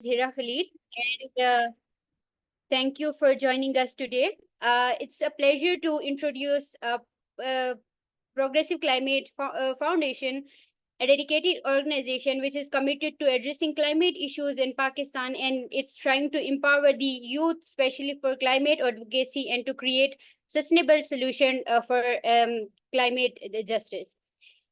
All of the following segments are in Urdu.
Hira Khalil, and thank you for joining us today. It's a pleasure to introduce Progressive Climate Foundation, a dedicated organization which is committed to addressing climate issues in Pakistan, and it's trying to empower the youth, especially for climate advocacy, and to create sustainable solution for climate justice.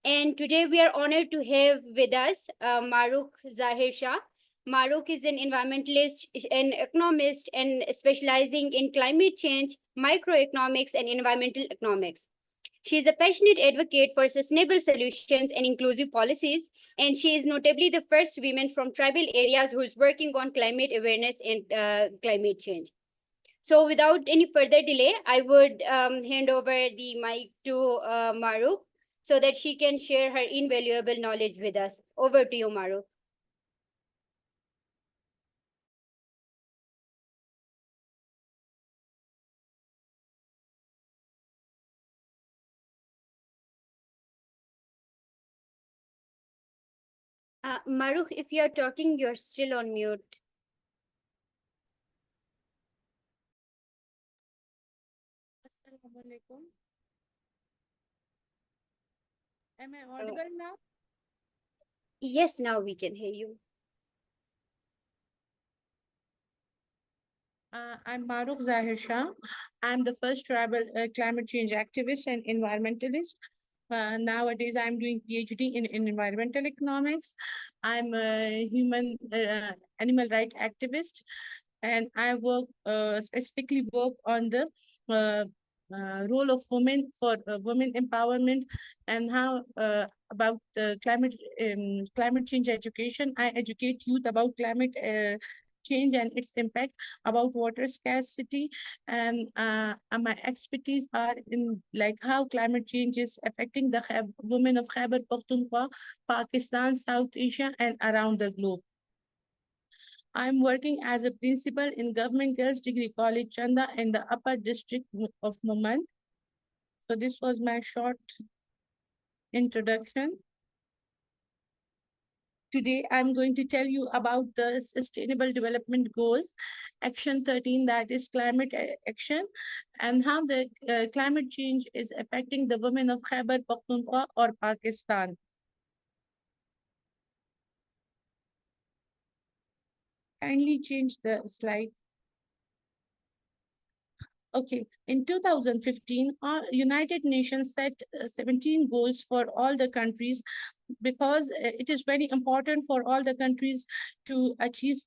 And today we are honored to have with us Maruk Zahir Shah. Maruk is an environmentalist, an economist, and specializing in climate change, microeconomics, and environmental economics. She is a passionate advocate for sustainable solutions and inclusive policies, and she is notably the first woman from tribal areas who is working on climate awareness and climate change. So, without any further delay, I would hand over the mic to Maruk so that she can share her invaluable knowledge with us. Over to you, Maruk. Maruk, if you're talking, you're still on mute. Assalamualaikum. Am I Uh, audible now? yes, now we can hear you. I'm Maruk Zahir Shah. I'm the first tribal climate change activist and environmentalist. Nowadays, I'm doing PhD in environmental economics. I'm a human animal right activist, and I work specifically work on the uh, role of women for women empowerment and how about climate change education. I educate youth about climate change and its impact, about water scarcity, and my expertise are in like how climate change is affecting the women of Khyber Pakhtunkhwa, Pakistan, South Asia, and around the globe. I'm working as a principal in Government Girls Degree College Chanda in the Upper District of Mumbai. So this was my short introduction. Today, I'm going to tell you about the Sustainable Development Goals, Action 13, that is climate action, and how the climate change is affecting the women of Khyber Pakhtunkhwa or Pakistan. Kindly change the slide. Okay, in 2015, United Nations set 17 goals for all the countries because it is very important for all the countries to achieve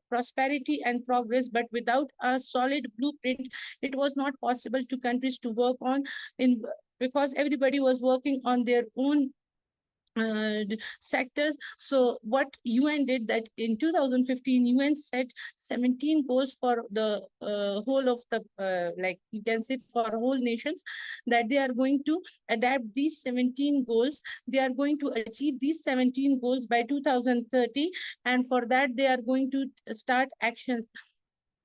prosperity and progress, but without a solid blueprint, it was not possible to countries to work on in because everybody was working on their own sectors. So what UN did that in 2015, UN set 17 goals for the whole of the, like you can say for whole nations, that they are going to adapt these 17 goals. They are going to achieve these 17 goals by 2030. And for that, they are going to start actions.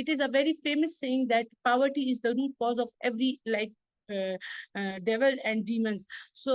it is a very famous saying that poverty is the root cause of every like devil and demons. So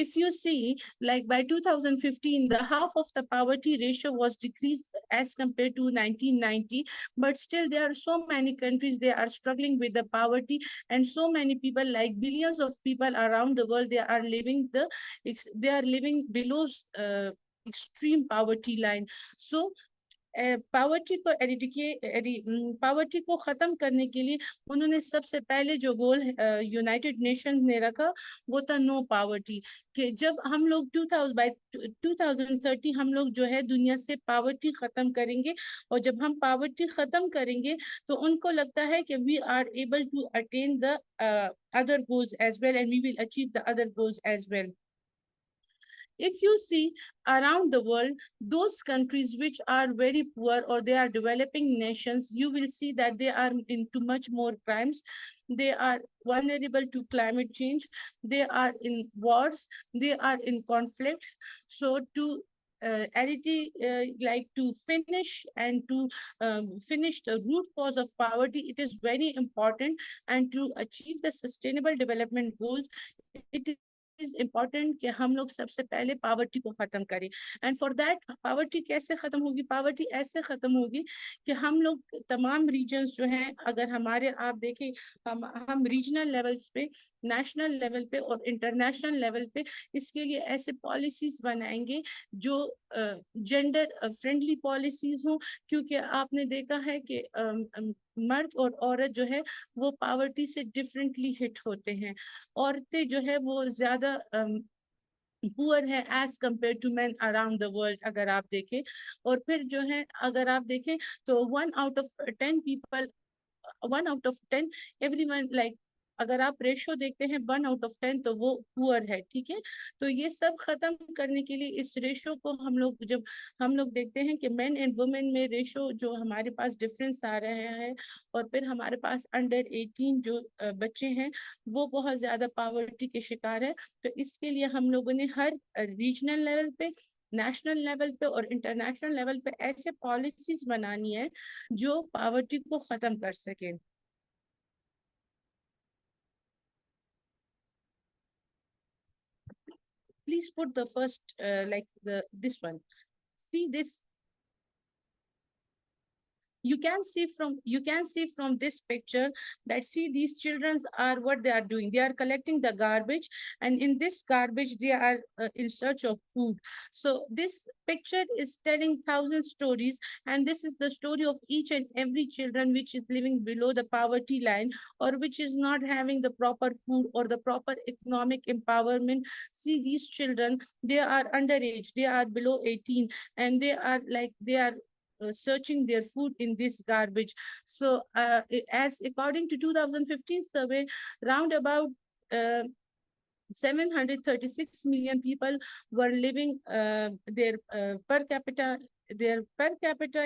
if you see like by 2015 the half of the poverty ratio was decreased as compared to 1990 but still there are so many countries they are struggling with the poverty and so many people like billions of people around the world they are living below extreme poverty line so poverty کو پاورٹی کو ختم کرنے کے لیے انہوں نے سب سے پہلے جو گول یونائٹڈ نیشن نے رکھا وہ تھا نو پاورٹی، کہ جب ہم لوگ 2030 ہم لوگ جو ہے دنیا سے پاورٹی ختم کریں گے، اور جب ہم پاورٹی ختم کریں گے تو ان کو لگتا ہے کہ we are able to attain the other goals as well, and we will achieve the other goals as well. If you see around the world, those countries which are very poor or they are developing nations, you will see that they are into much more crimes. They are vulnerable to climate change. They are in wars. They are in conflicts. So to like to finish and to finish the root cause of poverty, it is very important, and to achieve the sustainable development goals, it is important کہ ہم لوگ سب سے پہلے پاورٹی کو ختم کریں. اینڈ فار دیٹ پاورٹی کیسے ختم ہوگی؟ پاورٹی ایسے ختم ہوگی کہ ہم لوگ تمام ریجنز جو ہیں، اگر ہمارے آپ دیکھیں ہم ریجنل لیولز پہ، نیشنل لیول پہ اور انٹرنیشنل لیول پہ اس کے لیے ایسے پالیسیز بنائیں گے جو جینڈر فرینڈلی پالیسیز ہوں، کیونکہ آپ نے دیکھا ہے کہ مرد اور عورت جو ہے وہ پاورٹی سے ڈفرینٹلی ہٹ ہوتے ہیں. عورتیں جو ہے وہ زیادہ پور ہے as compared to men around the world اگر آپ دیکھیں. اور پھر جو ہے اگر آپ دیکھیں تو 1 out of 10 people 1 out of 10 every one like اگر آپ ریشو دیکھتے ہیں 1 out of 10 تو وہ پور ہے. ٹھیک ہے، تو یہ سب ختم کرنے کے لیے اس ریشو کو جب ہم لوگ دیکھتے ہیں کہ مین اینڈ وومین میں ریشو جو ہمارے پاس ڈفرینس آ رہا ہے، اور پھر ہمارے پاس انڈر 18 جو بچے ہیں وہ بہت زیادہ پاورٹی کے شکار ہے. تو اس کے لیے ہم لوگوں نے ہر ریجنل لیول پہ، نیشنل لیول پہ اور انٹرنیشنل لیول پہ ایسے پالیسیز بنانی ہے جو پاورٹی کو ختم کر سکے. Please put the first this one. See this. You can see from this picture that, see, these children are what they are doing. They are collecting the garbage, and in this garbage they are in search of food. So this picture is telling 1,000 stories, and this is the story of each and every children which is living below the poverty line, or which is not having the proper food or the proper economic empowerment. See, these children, they are underage, they are below 18, and they are searching their food in this garbage. So as according to 2015 survey, round about 736 million people were living their per capita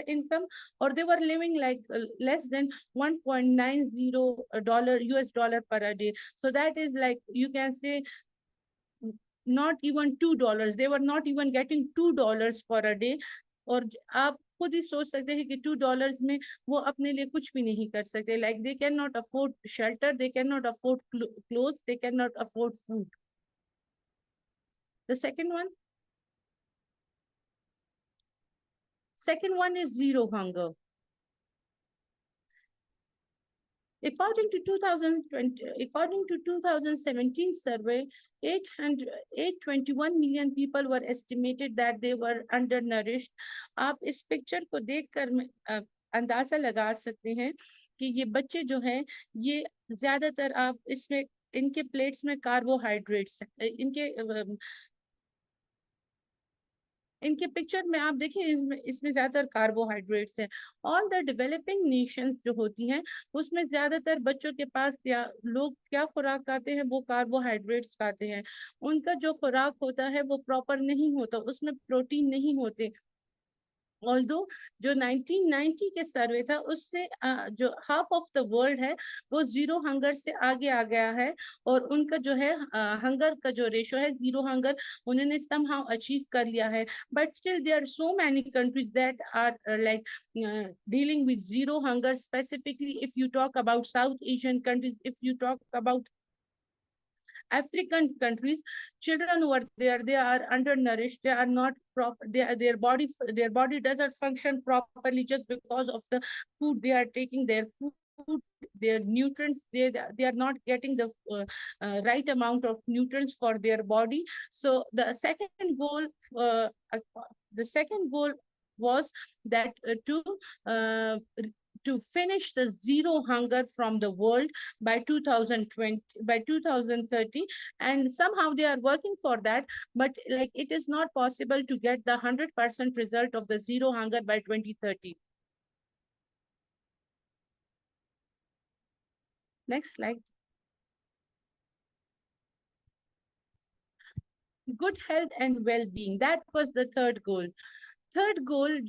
income, or they were living like less than $1.90 per a day. So that is like, you can say, not even $2. They were not even getting $2 for a day. اور آپ خود ہی سوچ سکتے ہیں کہ $2 میں وہ اپنے لیے کچھ بھی نہیں کر سکتے. Like they cannot afford shelter, they cannot afford clothes, they cannot afford food. The second one is zero hunger. According to 2017 survey, 821 million people were estimated that they were undernourished. آپ اس پکچر کو دیکھ کر اندازہ لگا سکتے ہیں کہ یہ بچے جو ہیں یہ زیادہ تر آپ اس میں ان کے پلیٹس میں کاربوہائیڈریٹس ان کے پکچر میں آپ دیکھیں اس میں زیادہ تر کاربوہائیڈریٹس ہیں. آل دا ڈیولپنگ نیشنز جو ہوتی ہیں اس میں زیادہ تر بچوں کے پاس لوگ کیا خوراک کھاتے ہیں؟ وہ کاربوہائیڈریٹس کھاتے ہیں. ان کا جو خوراک ہوتا ہے وہ پراپر نہیں ہوتا، اس میں پروٹین نہیں ہوتے. although جو 1990 کے سروے تھا اس سے جو ہاف آف دا ورلڈ ہے وہ زیرو ہنگر سے آگے آ گیا ہے، اور ان کا جو ہے ہنگر کا جو ریشو ہے، زیرو ہنگر انہوں نے سم ہاؤ اچیو کر لیا ہے. But still there are so many countries that are like dealing with zero hunger. Specifically, if you talk about South Asian countries, if you talk about African countries, children who are there, they are undernourished, they are not proper, their body doesn't function properly just because of the food they are taking. Their food, their nutrients, they are not getting the right amount of nutrients for their body. So the second goal was that to finish the zero hunger from the world by 2020, by 2030. And somehow they are working for that, but like it is not possible to get the 100% result of the zero hunger by 2030. Next slide. Good health and well-being, that was the third goal. Third goal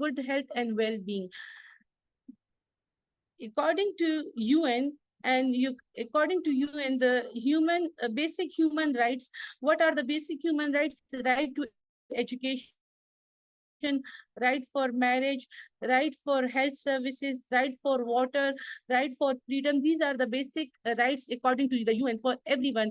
good health and well-being. According to UN, according to UN, the human basic human rights. What are the basic human rights? Right to education, right for marriage, right for health services, right for water, right for freedom. These are the basic rights according to the UN for everyone.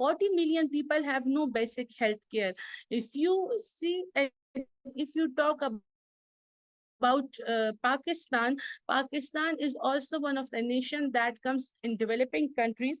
40 million people have no basic health care. If you see, if you talk about Pakistan, Pakistan is also one of the nation that comes in developing countries.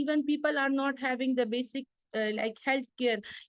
even people are not having the basic like health care.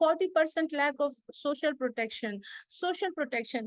40% lack of social protection. Social protection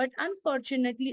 But unfortunately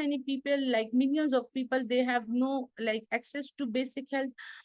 many people, like millions of people, they have no like access to basic health.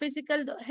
physical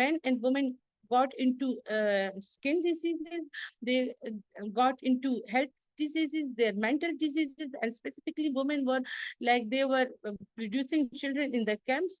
men and women got into skin diseases, they got into health diseases, their mental diseases, and specifically women were like they were producing children in the camps,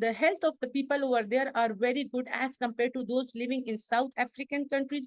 the health of the people over there are very good as compared to those living in South African countries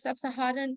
sub-Saharan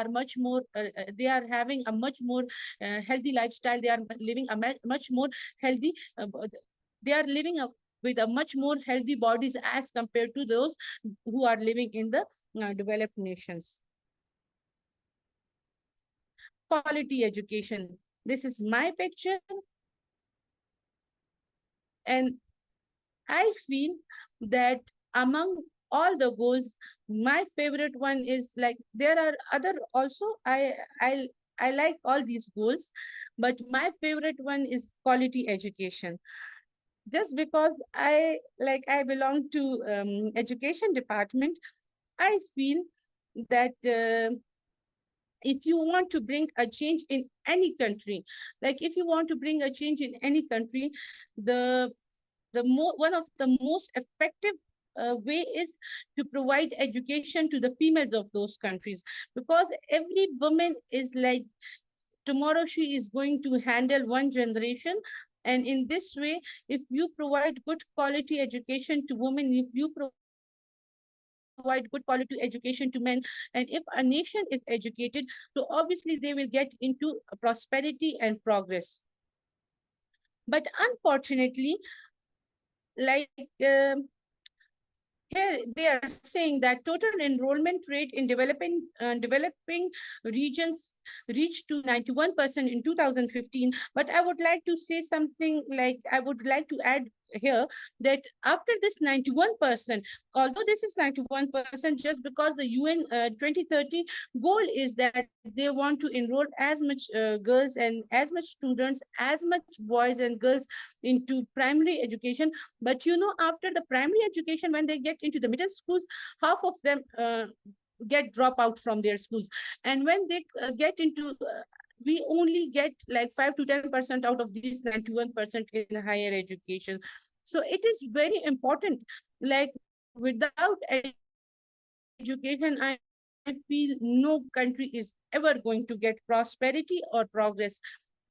are much more they are having a much more healthy lifestyle, they are living a much more healthy they are living with a much more healthy bodies as compared to those who are living in the developed nations. Quality education. This is my picture. And I feel that among all the goals, my favorite one is like, there are other also, I like all these goals, but my favorite one is quality education. Just because I belong to education department, I feel that if you want to bring a change in any country, like if you want to bring a change in any country, one of the most effective way is to provide education to the females of those countries, because every woman is like, tomorrow she is going to handle one generation. And in this way, if you provide good quality education to women, if you provide good quality education to men, and if a nation is educated, so obviously they will get into prosperity and progress. But unfortunately, like here they are saying that total enrollment rate in developing regions reached to 91% in 2015. But I would like to say something, like I would like to add here that after this 91%, although this is 91% just because the UN 2030 goal is that they want to enroll as much girls and as much students, as much boys and girls into primary education. But you know, after the primary education, when they get into the middle schools, half of them get drop out from their schools. And when they get into we only get like 5 to 10% out of these 91% in higher education. So it is very important, like without education, I feel no country is ever going to get prosperity or progress.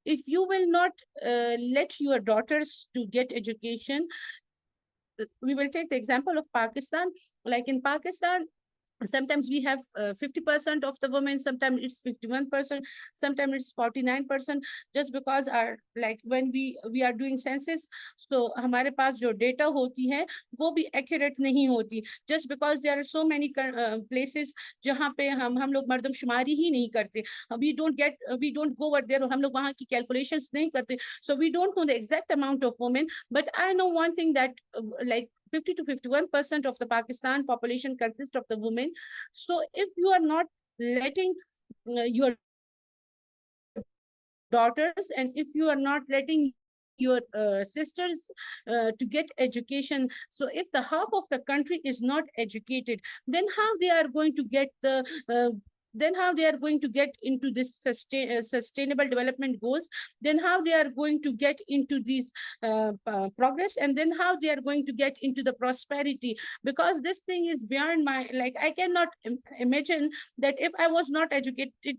If you will not let your daughters to get education, we will take the example of Pakistan. Like in Pakistan, sometimes we have 50% of the women, sometimes it's 51%, sometimes it's 49%, just because our, like when we are doing census, so hamare paas jo data hoti hai wo bhi accurate nahi hoti, just because there are so many places jahan pe hum log mardum shumari hi nahi karte. We don't go over there, hum log wahan ki calculations nahi karte, so we don't know the exact amount of women. But I know one thing, that like 50 to 51% of the Pakistan population consists of the women. So if you are not letting your daughters, and if you are not letting your sisters to get education, so if the half of the country is not educated, then how they are going to get then how they are going to get into this sustainable development goals, then how they are going to get into these progress, and then how they are going to get into the prosperity. Because this thing is beyond my, like I cannot imagine that if I was not educated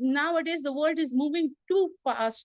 nowadays the world is moving too fast,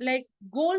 like goal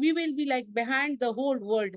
we will be like behind the whole world.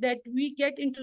that we get into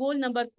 goal number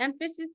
emphasis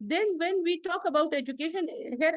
then when we talk about education here,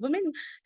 women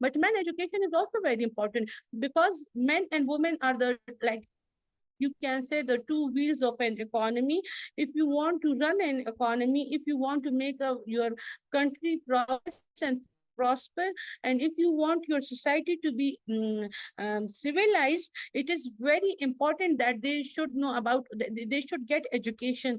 but men education is also very important, because men and women are the, like you can say, the two wheels of an economy. If you want to run an economy, if you want to make your country progress and prosper, and if you want your society to be civilized, it is very important that they should know about, they should get education.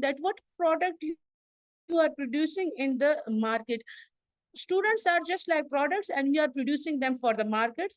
that what product you are producing in the market. Students are just like products and we are producing them for the markets.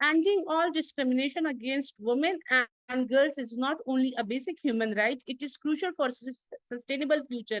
ending all discrimination against women and girls is not only a basic human right, it is crucial for sustainable future.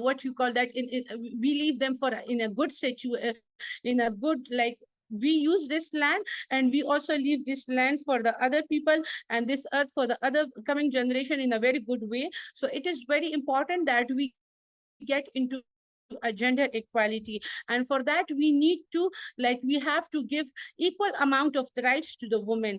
what you call that, we leave them for in a good situation, in a good, like, we use this land and we also leave this land for the other people and this earth for the other coming generation in a very good way. So it is very important that we get into a gender equality, and for that we need to, like, we have to give equal amount of the rights to the women,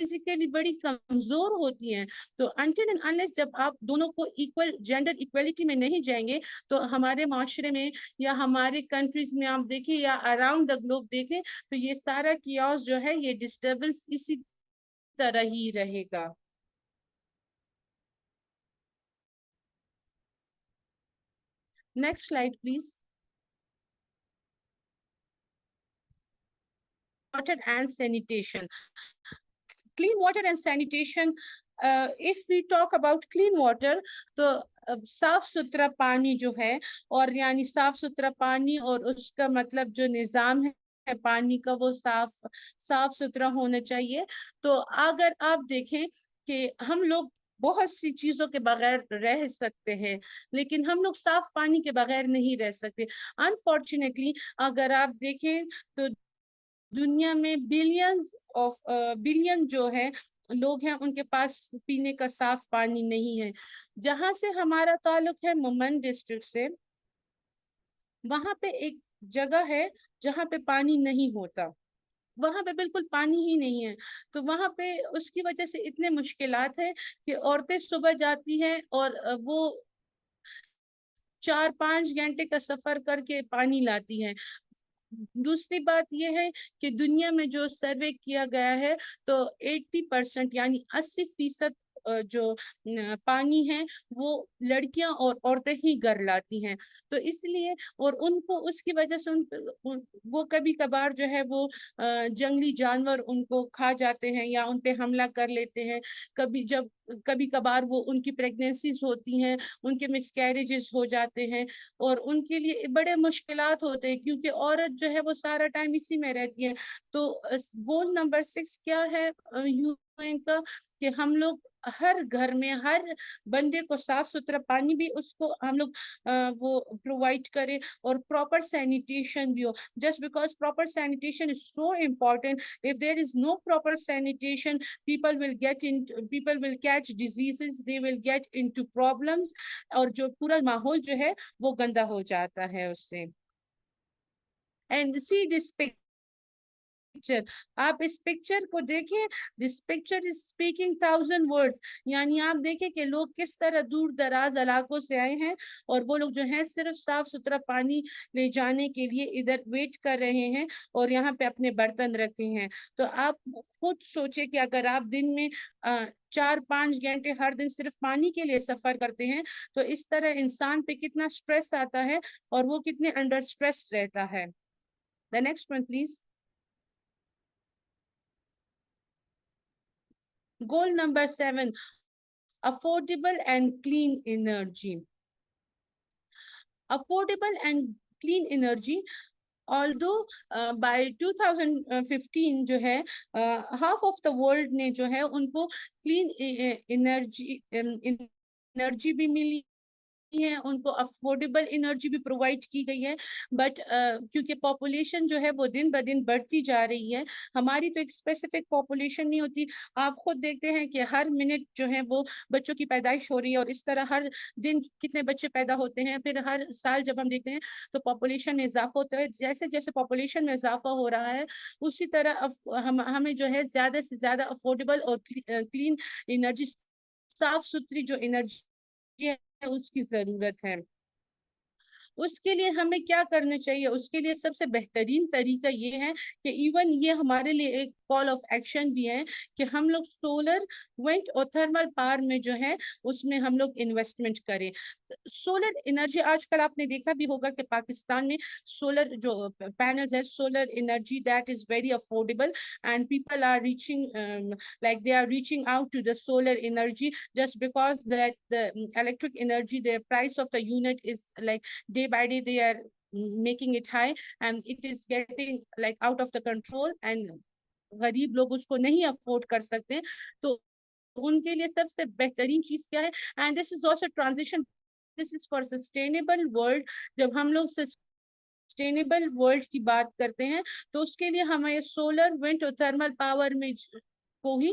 physically بڑی کمزور ہوتی ہیں. تو انٹل اینڈ انلیس جب آپ دونوں کو ایکول جینڈر ایکویلٹی میں نہیں جائیں گے تو ہمارے معاشرے میں یا ہمارے کنٹریز میں آپ دیکھیں یا اراؤنڈ دا گلوب دیکھیں تو یہ سارا کیوس جو ہے یہ ڈسٹربنس اسی طرح ہی رہے گا. Next slide please. Water and sanitation. Clean water and sanitation. If we talk about clean water, تو صاف ستھرا پانی جو ہے اور یعنی صاف ستھرا پانی اور اس کا مطلب جو نظام ہے پانی کا وہ صاف ستھرا ہونا چاہیے. تو اگر آپ دیکھیں کہ ہم لوگ بہت سی چیزوں کے بغیر رہ سکتے ہیں لیکن ہم لوگ صاف پانی کے بغیر نہیں رہ سکتے. انفارچونیٹلی اگر آپ دیکھیں تو دنیا میں بلین جو ہے لوگ ہیں ان کے پاس پینے کا صاف پانی نہیں ہے. جہاں سے ہمارا تعلق ہے مومن ڈسٹرکٹ سے, وہاں پہ ایک جگہ ہے جہاں پہ پانی نہیں ہوتا, وہاں پہ بالکل پانی ہی نہیں ہے. تو وہاں پہ اس کی وجہ سے اتنے مشکلات ہیں کہ عورتیں صبح جاتی ہیں اور وہ 4-5 گھنٹے کا سفر کر کے پانی لاتی ہیں. دوسری بات یہ ہے کہ دنیا میں جو سروے کیا گیا ہے تو 80% یعنی 80% جو پانی ہے وہ لڑکیاں اور عورتیں ہی گھر لاتی ہیں. تو اس لیے اور ان کو اس کی وجہ سے وہ کبھی کبھار جو ہے وہ جنگلی جانور ان کو کھا جاتے ہیں یا ان پہ حملہ کر لیتے ہیں. کبھی کبھار وہ ان کی پریگننسیز ہوتی ہیں, ان کے مسکیریجز ہو جاتے ہیں اور ان کے لیے بڑے مشکلات ہوتے ہیں کیونکہ عورت جو ہے وہ سارا ٹائم اسی میں رہتی ہے. تو گول نمبر 6 کیا ہے UN کا کہ ہم لوگ ہر گھر میں ہر بندے کو صاف ستھرا پانی بھی اس کو ہم لوگ وہ پرووائڈ کرے اور پراپر سینیٹیشن بھی ہو. Just because proper sanitation is so important. If there is no proper sanitation, people will catch diseases, they will get into problems اور جو پورا ماحول جو ہے وہ گندا ہو جاتا ہے اس سے. And see this picture. آپ اس پکچر کو دیکھیں. This picture is speaking 1,000 words. یعنی آپ دیکھیں کہ لوگ کس طرح دور دراز علاقوں سے آئے ہیں اور وہ لوگ جو ہیں صرف صاف ستھرا پانی لے جانے کے لیے ادھر ویٹ کر رہے ہیں اور یہاں پہ اپنے برتن رکھے ہیں. تو آپ خود سوچیں کہ اگر آپ دن میں 4-5 گھنٹے ہر دن صرف پانی کے لیے سفر کرتے ہیں تو اس طرح انسان پہ کتنا سٹریس آتا ہے اور وہ کتنے انڈر سٹریس رہتا ہے. The next one please. Goal number 7, affordable and clean energy. Affordable and clean energy. Although by 2015 جو ہے half of the world نے جو ہے ان کو clean energy بھی ملی ہے, ان کو افورڈیبل انرجی بھی پرووائڈ کی گئی ہے. بٹ کیونکہ پاپولیشن جو ہے وہ دن بہ دن بڑھتی جا رہی ہے, ہماری تو ایک اسپیسیفک پاپولیشن نہیں ہوتی. آپ خود دیکھتے ہیں کہ ہر منٹ جو ہے وہ بچوں کی پیدائش ہو رہی ہے اور اس طرح ہر دن کتنے بچے پیدا ہوتے ہیں. پھر ہر سال جب ہم دیکھتے ہیں تو پاپولیشن میں اضافہ ہوتا ہے. جیسے جیسے پاپولیشن میں اضافہ ہو رہا ہے اسی طرح ہمیں جو ہے زیادہ سے زیادہ افورڈیبل اور کلین انرجی, صاف ستھری جو انرجی اس کی ضرورت ہے. اس کے لیے ہمیں کیا کرنا چاہیے؟ اس کے لیے سب سے بہترین طریقہ یہ ہے کہ ایون یہ ہمارے لیے ایک کال آف ایکشن بھی ہے کہ ہم لوگ سولر ونڈ اور تھرمل پاور میں جو ہے اس میں ہم لوگ انویسٹمنٹ کریں. سولر انرجی آج کل آپ نے دیکھا بھی ہوگا کہ پاکستان میں سولر جو پینلز ہے, solar energy that is very affordable and people are reaching like they are reaching out to the solar energy just because that the electric energy, the price of the unit is like day by day they are making it high and it is getting like out of the control and غریب لوگ اس کو نہیں افورڈ کر سکتے. تو ان کے لیے سب سے بہترین چیز کیا ہے؟ and this is also transition, this is for sustainable world. جب ہم لوگ سسٹینیبل ورلڈ کی بات کرتے ہیں تو اس کے لیے ہمیں سولر ونڈ اور تھرمل پاور میں کو ہی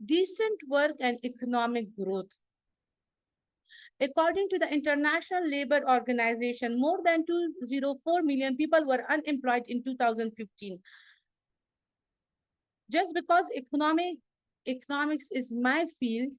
decent work and economic growth. According to the International Labour Organization, more than 204 million people were unemployed in 2015. Just because economics is my field,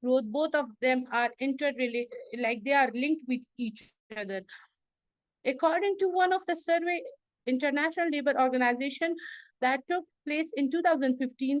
growth, both of them are interrelated, like they are linked with each other. According to one of the survey, International Labour Organization, that took place in 2015,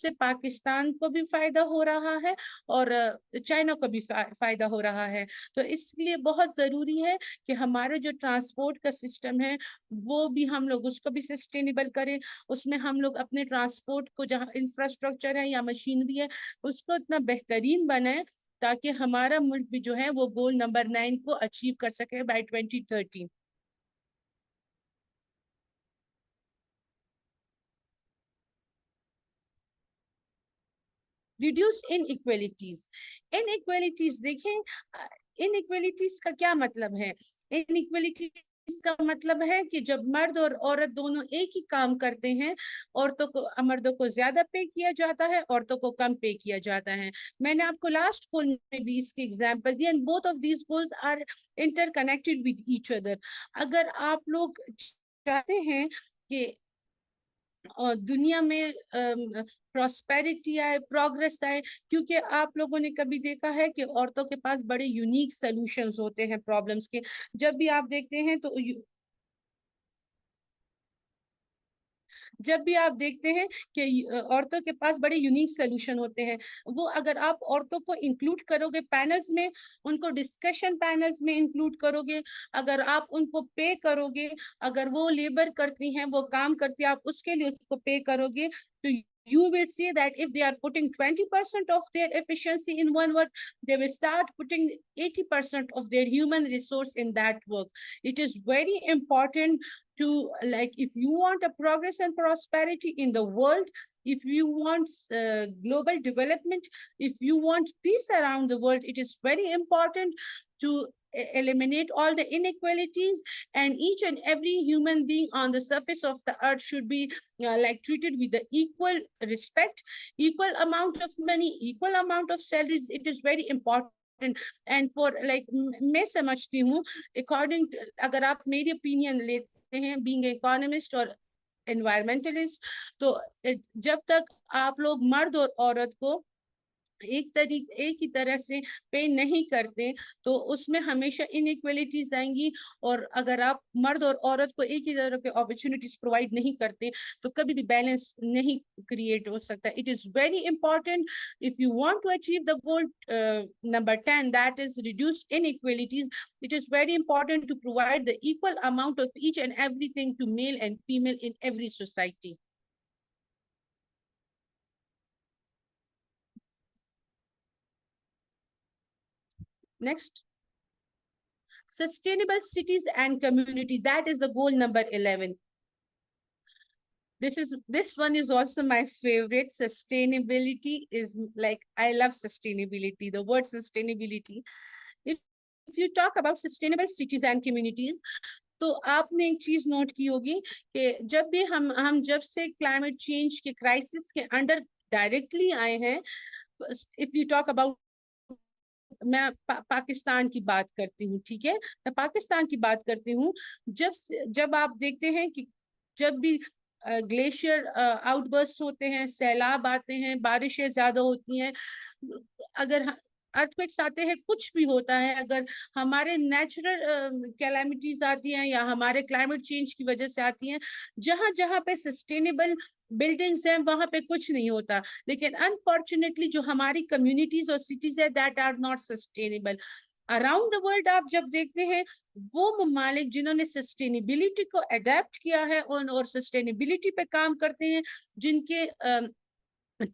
سے پاکستان کو بھی فائدہ ہو رہا ہے اور چائنا کو بھی فائدہ ہو رہا ہے. تو اس لیے بہت ضروری ہے کہ ہمارے جو ٹرانسپورٹ کا سسٹم ہے وہ بھی ہم لوگ اس کو بھی سسٹینیبل کریں. اس میں ہم لوگ اپنے ٹرانسپورٹ کو جہاں انفراسٹرکچر ہے یا مشینری ہے اس کو اتنا بہترین بنائیں تاکہ ہمارا ملک بھی جو ہے وہ گول نمبر 9 کو اچیو کر سکے بائی 2030. ریڈیوس انیکویلٹیز. انیکویلٹیز دیکھیں, انیکویلٹیز کا کیا مطلب ہے؟ انیکویلٹیز کا مطلب ہے کہ جب مرد اور عورت دونوں ایک ہی کام کرتے ہیں, عورتوں کو مردوں کو زیادہ پے کیا جاتا ہے, عورتوں کو کم پے کیا جاتا ہے. میں نے آپ کو لاسٹ کال میں بھی اس کی ایگزامپل دی, and both of these goals are interconnected with each other. اگر آپ لوگ چاہتے ہیں کہ دنیا میں پراسپیرٹی آئے, پروگرس آئے, کیونکہ آپ لوگوں نے کبھی دیکھا ہے کہ عورتوں کے پاس بڑے یونیک سلوشنز ہوتے ہیں پرابلمس کے. جب بھی آپ دیکھتے ہیں تو جب بھی آپ دیکھتے ہیں کہ عورتوں کے پاس بڑے یونیک سلوشن ہوتے ہیں, وہ اگر آپ عورتوں کو انکلوڈ کرو گے پینلز میں, ان کو ڈسکشن پینلز میں انکلوڈ کرو گے, اگر آپ ان کو پے کرو گے, اگر وہ لیبر کرتی ہیں, وہ کام کرتی ہیں, آپ اس کے لیے اس کو پے کرو گے, تو you will see that if they are putting 20% of their efficiency in one work, they will start putting 80% of their human resource in that work. It is very important to, like, if you want a progress and prosperity in the world, if you want global development, if you want peace around the world, it is very important to eliminate all the inequalities, and each and every human being on the surface of the earth should be like treated with the equal respect, equal amount of money, equal amount of salaries. It is very important. And for like میں سمجھتی ہوں according to, اگر آپ میری opinion لیتے ہیں being economist اور environmentalist, تو جب تک آپ لوگ مرد اور عورت کو ایک ہی طرح سے پے نہیں کرتے تو اس میں ہمیشہ انیکویلٹیز آئیں گی. اور اگر آپ مرد اور عورت کو ایک ہی طرح کے اپرچونیٹیز پرووائڈ نہیں کرتے تو کبھی بھی بیلنس نہیں کریٹ ہو سکتا. It is very important if you want to achieve the goal number 10, that is reduced inequalities, it is very important to provide the equal amount of each and everything to male and female in every society. Next, sustainable cities and communities. That is the goal number 11. This one is also my favorite. Sustainability is like, I love sustainability, the word sustainability. If you talk about sustainable cities and communities, تو آپ نے ایک چیز نوٹ کی ہوگی کہ جب بھی ہم جب سے کلائمیٹ چینج کے کرائسس کے انڈر ڈائریکٹلی آئے ہیں, if you talk about, میں پاکستان کی بات کرتی ہوں, ٹھیک ہے, میں پاکستان کی بات کرتی ہوں. جب آپ دیکھتے ہیں کہ جب بھی گلیشیئر آؤٹ برسٹ ہوتے ہیں, سیلاب آتے ہیں, بارشیں زیادہ ہوتی ہیں, اگر ارتھکویکس آتے ہیں, کچھ بھی ہوتا ہے, اگر ہمارے نیچرل کیلامیٹیز آتی ہیں یا ہمارے کلائمیٹ چینج کی وجہ سے آتی ہیں, جہاں جہاں پہ سسٹینیبل بلڈنگز ہیں وہاں پہ کچھ نہیں ہوتا. لیکن انفارچونیٹلی جو ہماری کمیونٹیز اور سٹیز ہے, that are not sustainable. Around the world آپ جب دیکھتے ہیں, وہ ممالک جنہوں نے سسٹینیبلٹی کو اڈیپٹ کیا ہے اور سسٹینیبلٹی پہ کام کرتے ہیں, جن کے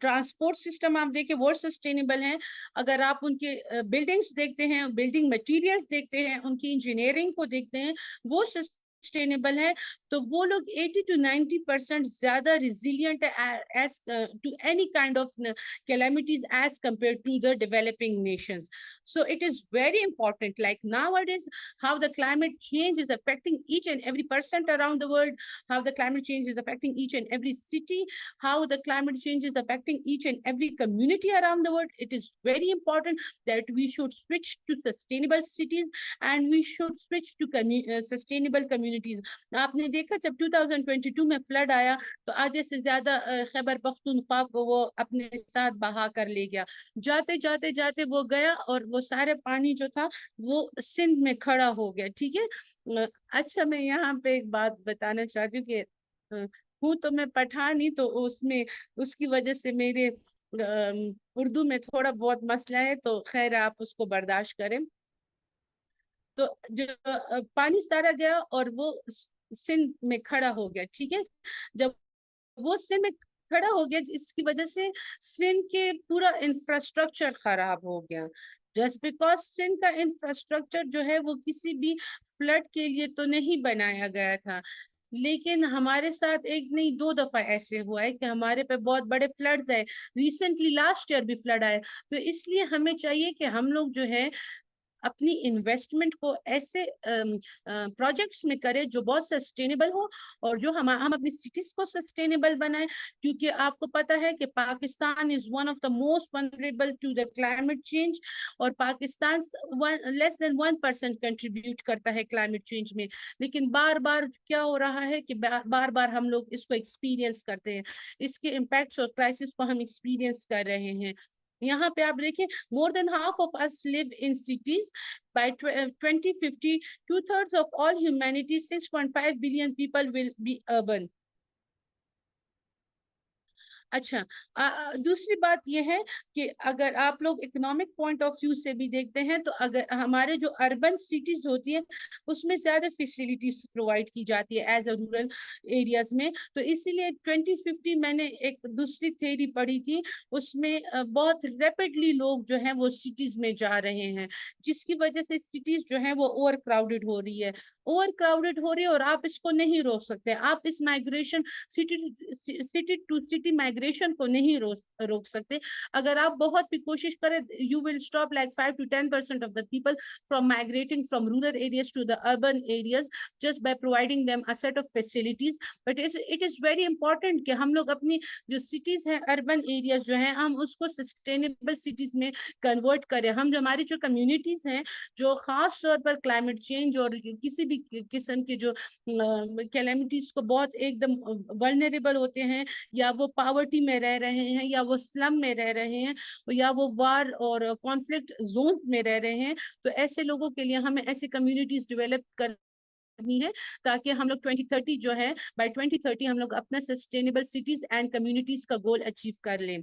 ٹرانسپورٹ سسٹم آپ دیکھیں وہ سسٹینیبل ہیں, اگر آپ ان کے بلڈنگس دیکھتے ہیں, بلڈنگ مٹیریلز دیکھتے ہیں, ان کی انجینئرنگ کو دیکھتے ہیں, وہ سسٹینیبل ہے, تو وہ لوگ 80 to 90% زیادہ resilient as to any kind of calamities as compared to the developing nations. So it is very important, like nowadays, how the climate change is affecting each and every person around the world, how the climate change is affecting each and every city, how the climate change is affecting each and every community around the world. It is very important that we should switch to sustainable cities and we should switch to sustainable communities. آپ نے دیکھا جب 2022 میں فلڈ آیا تو آدھے سے زیادہ خیبر پختونخوا کو وہ اپنے ساتھ بہا کر لے گیا. جاتے جاتے جاتے وہ گیا اور وہ سارے پانی جو تھا وہ سندھ میں کھڑا ہو گیا. ٹھیک ہے, اچھا میں یہاں پہ ایک بات بتانا چاہتی ہوں کہ ہوں تو میں پٹھانی، تو اس میں اس کی وجہ سے میرے اردو میں تھوڑا بہت مسئلہ ہے، تو خیر آپ اس کو برداشت کریں. تو جو پانی سارا گیا اور وہ سندھ میں کھڑا ہو گیا، ٹھیک ہے. جب وہ سندھ میں کھڑا ہو گیا، اس کی وجہ سے سندھ کے پورا انفراسٹرکچر خراب ہو گیا. جسٹ بیکاز سندھ کا انفراسٹرکچر جو ہے وہ کسی بھی فلڈ کے لیے تو نہیں بنایا گیا تھا. لیکن ہمارے ساتھ ایک نہیں دو دفعہ ایسے ہوا ہے کہ ہمارے پہ بہت بڑے فلڈز آئے. ریسنٹلی لاسٹ ایئر بھی فلڈ آئے. تو اس لیے ہمیں چاہیے کہ ہم لوگ جو ہے اپنی انویسٹمنٹ کو ایسے پروجیکٹس میں کرے جو بہت سسٹینیبل ہو، اور جو ہم اپنی سٹیز کو سسٹینیبل بنائے. کیونکہ آپ کو پتا ہے کہ Pakistan is one of the most vulnerable to the climate change, اور پاکستان لیس دین 1% کنٹریبیوٹ کرتا ہے کلائمیٹ چینج میں. لیکن بار بار کیا ہو رہا ہے کہ بار بار ہم لوگ اس کو ایکسپیرینس کرتے ہیں، اس کے امپیکٹس اور کرائسس کو ہم ایکسپیرینس کر رہے ہیں. یہاں پہ آپ دیکھیں more than half of us live in cities. By 2050, 2/3 of all humanity, 6.5 billion people will be urban. اچھا، دوسری بات یہ ہے کہ اگر آپ لوگ اکنامک پوائنٹ آف ویو سے بھی دیکھتے ہیں تو اگر ہمارے جو اربن سٹیز ہوتی ہیں اس میں زیادہ فیسلٹیز پرووائڈ کی جاتی ہے ایز اے رورل ایریاز میں. تو اسی لیے 2050 میں نے ایک دوسری تھیوری پڑھی تھی، اس میں بہت ریپڈلی لوگ جو ہیں وہ سٹیز میں جا رہے ہیں، جس کی وجہ سے سٹیز جو ہیں وہ اوور کراؤڈڈ ہو رہی ہے. اوور کراؤڈڈ ہو رہی ہے اور آپ اس کو نہیں روک سکتے. آپ اس migration city to city migration کو نہیں روک سکتے. اگر آپ بہت بھی کوشش کریں you will stop like 5 to 10% of the people from migrating from rural areas to the urban areas just by providing them a set of facilities. But it is very important کہ ہم لوگ اپنی جو سٹیز ہیں اربن ایریاز جو ہیں ہم اس کو سسٹینیبل سٹیز میں کنورٹ کریں. ہم جو ہماری جو کمیونٹیز ہیں جو خاص طور پر کلائمیٹ چینج اور کسی بھی قسم کے جو کیلیمٹیز کو بہت ایک دم ولنریبل ہوتے ہیں، یا وہ پاورٹی میں رہ رہے ہیں، یا وہ سلم میں رہ رہے ہیں، یا وہ وار اور کانفلکٹ زون میں رہ رہے ہیں، تو ایسے لوگوں کے لیے ہمیں ایسی کمیونٹیز ڈیولپ کرنی ہے تاکہ ہم لوگ 2030 جو ہے بائی 2030 ہم لوگ اپنا سسٹینیبل سٹیز اینڈ کمیونٹیز کا گول اچیو کر لیں.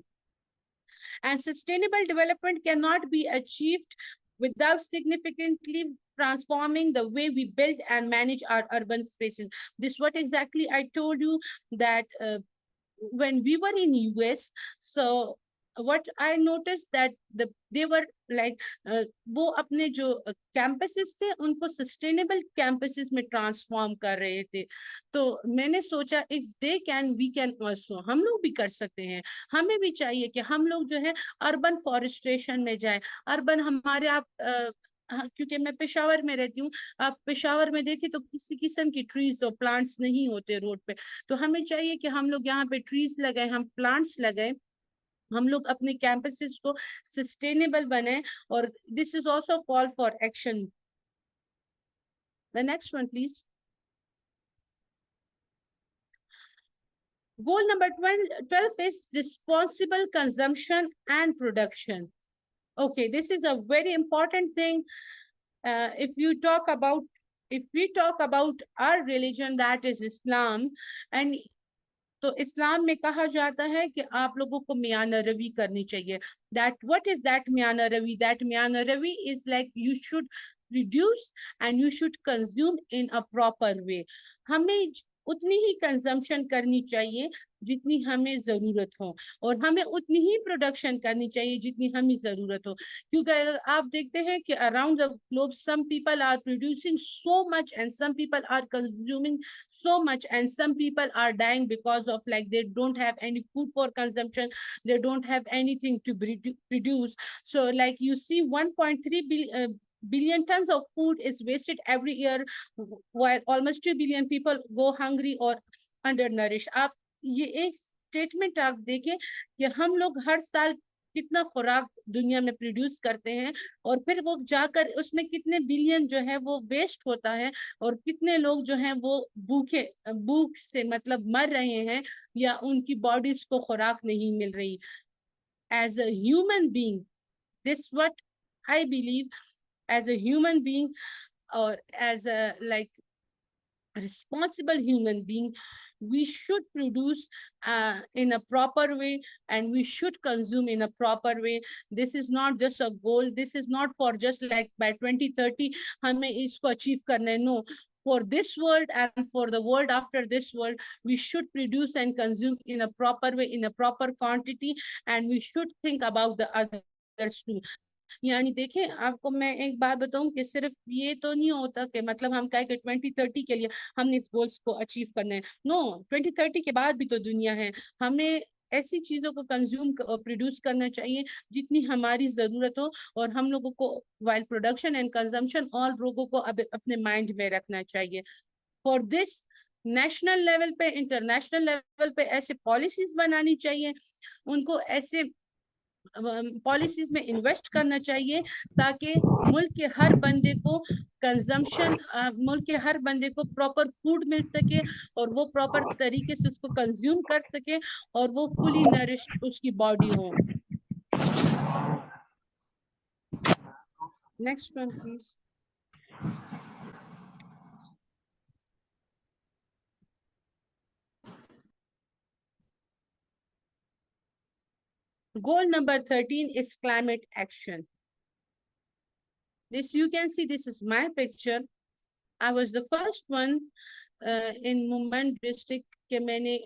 And sustainable development cannot be achieved without significantly transforming the way we build and manage our urban spaces. This what exactly I told you that when we were in US, so what I noticed that they were like وہ اپنے جو کیمپسز تھے ان کو سسٹینیبل کیمپسز میں ٹرانسفارم کر رہے تھے. تو میں نے سوچا if they can we can also، ہم لوگ بھی کر سکتے ہیں. ہمیں بھی چاہیے کہ ہم لوگ جو ہے اربن فارسٹریشن میں جائیں. اربن ہمارے آپ کیونکہ میں پشاور میں رہتی ہوں، آپ پشاور میں دیکھیں تو کسی قسم کی ٹریز اور پلانٹس نہیں ہوتے روڈ پہ. تو ہمیں چاہیے کہ ہم لوگ یہاں پہ ٹریز لگائیں، ہم پلانٹس لگائیں، ہم لوگ اپنے کیمپسز کو سسٹینیبل بنائیں. اور this is also call for action. The next one, please. Goal number 12 is responsible consumption and production. Okay, this is a very important thing. If we talk about our religion, that is Islam, and تو اسلام میں کہا جاتا ہے کہ آپ لوگوں کو میانہ روی کرنی چاہیے. What is that میانہ روی? That میانہ روی is like you should reduce and you should consume in a proper way. ہمیں اتنی ہی کنزمپشن کرنی چاہیے جتنی ہمیں ضرورت ہو، اور ہمیں اتنی ہی پروڈکشن کرنی چاہیے جتنی ہمیں ضرورت ہو. کیونکہ آپ دیکھتے ہیں کہ around the globe some people are producing so much and some people are consuming so much and some people are dying because of like they don't have any food for consumption, they don't have anything to produce. So like you see 1.3 billion tons of food is wasted every year while almost 2 billion people go hungry or undernourished. آپ یہ ایک اسٹیٹمنٹ آپ دیکھیں کہ ہم لوگ ہر سال کتنا خوراک دنیا میں پروڈیوس کرتے ہیں، اور پھر وہ جا کر اس میں کتنے بلین جو ہے وہ ویسٹ ہوتا ہے، اور کتنے لوگ جو ہیں وہ بھوک سے مطلب مر رہے ہیں یا ان کی باڈیز کو خوراک نہیں مل رہی. As a human being, this what I believe, as a human being or as a like responsible human being, we should produce in a proper way, and we should consume in a proper way. This is not just a goal. This is not for just like by 2030 hame isko achieve karna hai. No, for this world and for the world after this world, we should produce and consume in a proper way, in a proper quantity, and we should think about the others too. یعنی دیکھیں آپ کو میں ایک بات بتاؤں کہ صرف یہ تو نہیں ہوتا کہ مطلب ہم کہیں کہ 2030 کے لیے ہم نے اس گولس کو اچیو کرنا ہے. نو, 2030 کے بعد بھی تو دنیا ہے. ہمیں ایسی چیزوں کو کنزیوم پروڈیوس کرنا چاہیے جتنی ہماری ضرورت ہو, اور ہم لوگوں کو وائل پروڈکشن اینڈ کنزمپشن اور لوگوں کو اب اپنے مائنڈ میں رکھنا چاہیے. فار دس نیشنل لیول پہ, انٹرنیشنل لیول پہ ایسے پالیسیز بنانی چاہیے, ان کو ایسے پالیسیز میں انویسٹ کرنا چاہیے تاکہ ملک کے ہر بندے کو کنزمپشن, ملک کے ہر بندے کو پراپر فوڈ مل سکے, اور وہ پراپر طریقے سے اس کو کنزیوم کر سکے, اور وہ فلی نرش اس کی body who. Next one please. Goal number 13 is climate action. This you can see, this is my picture. I was the first one in Mumbai district کہ میں نے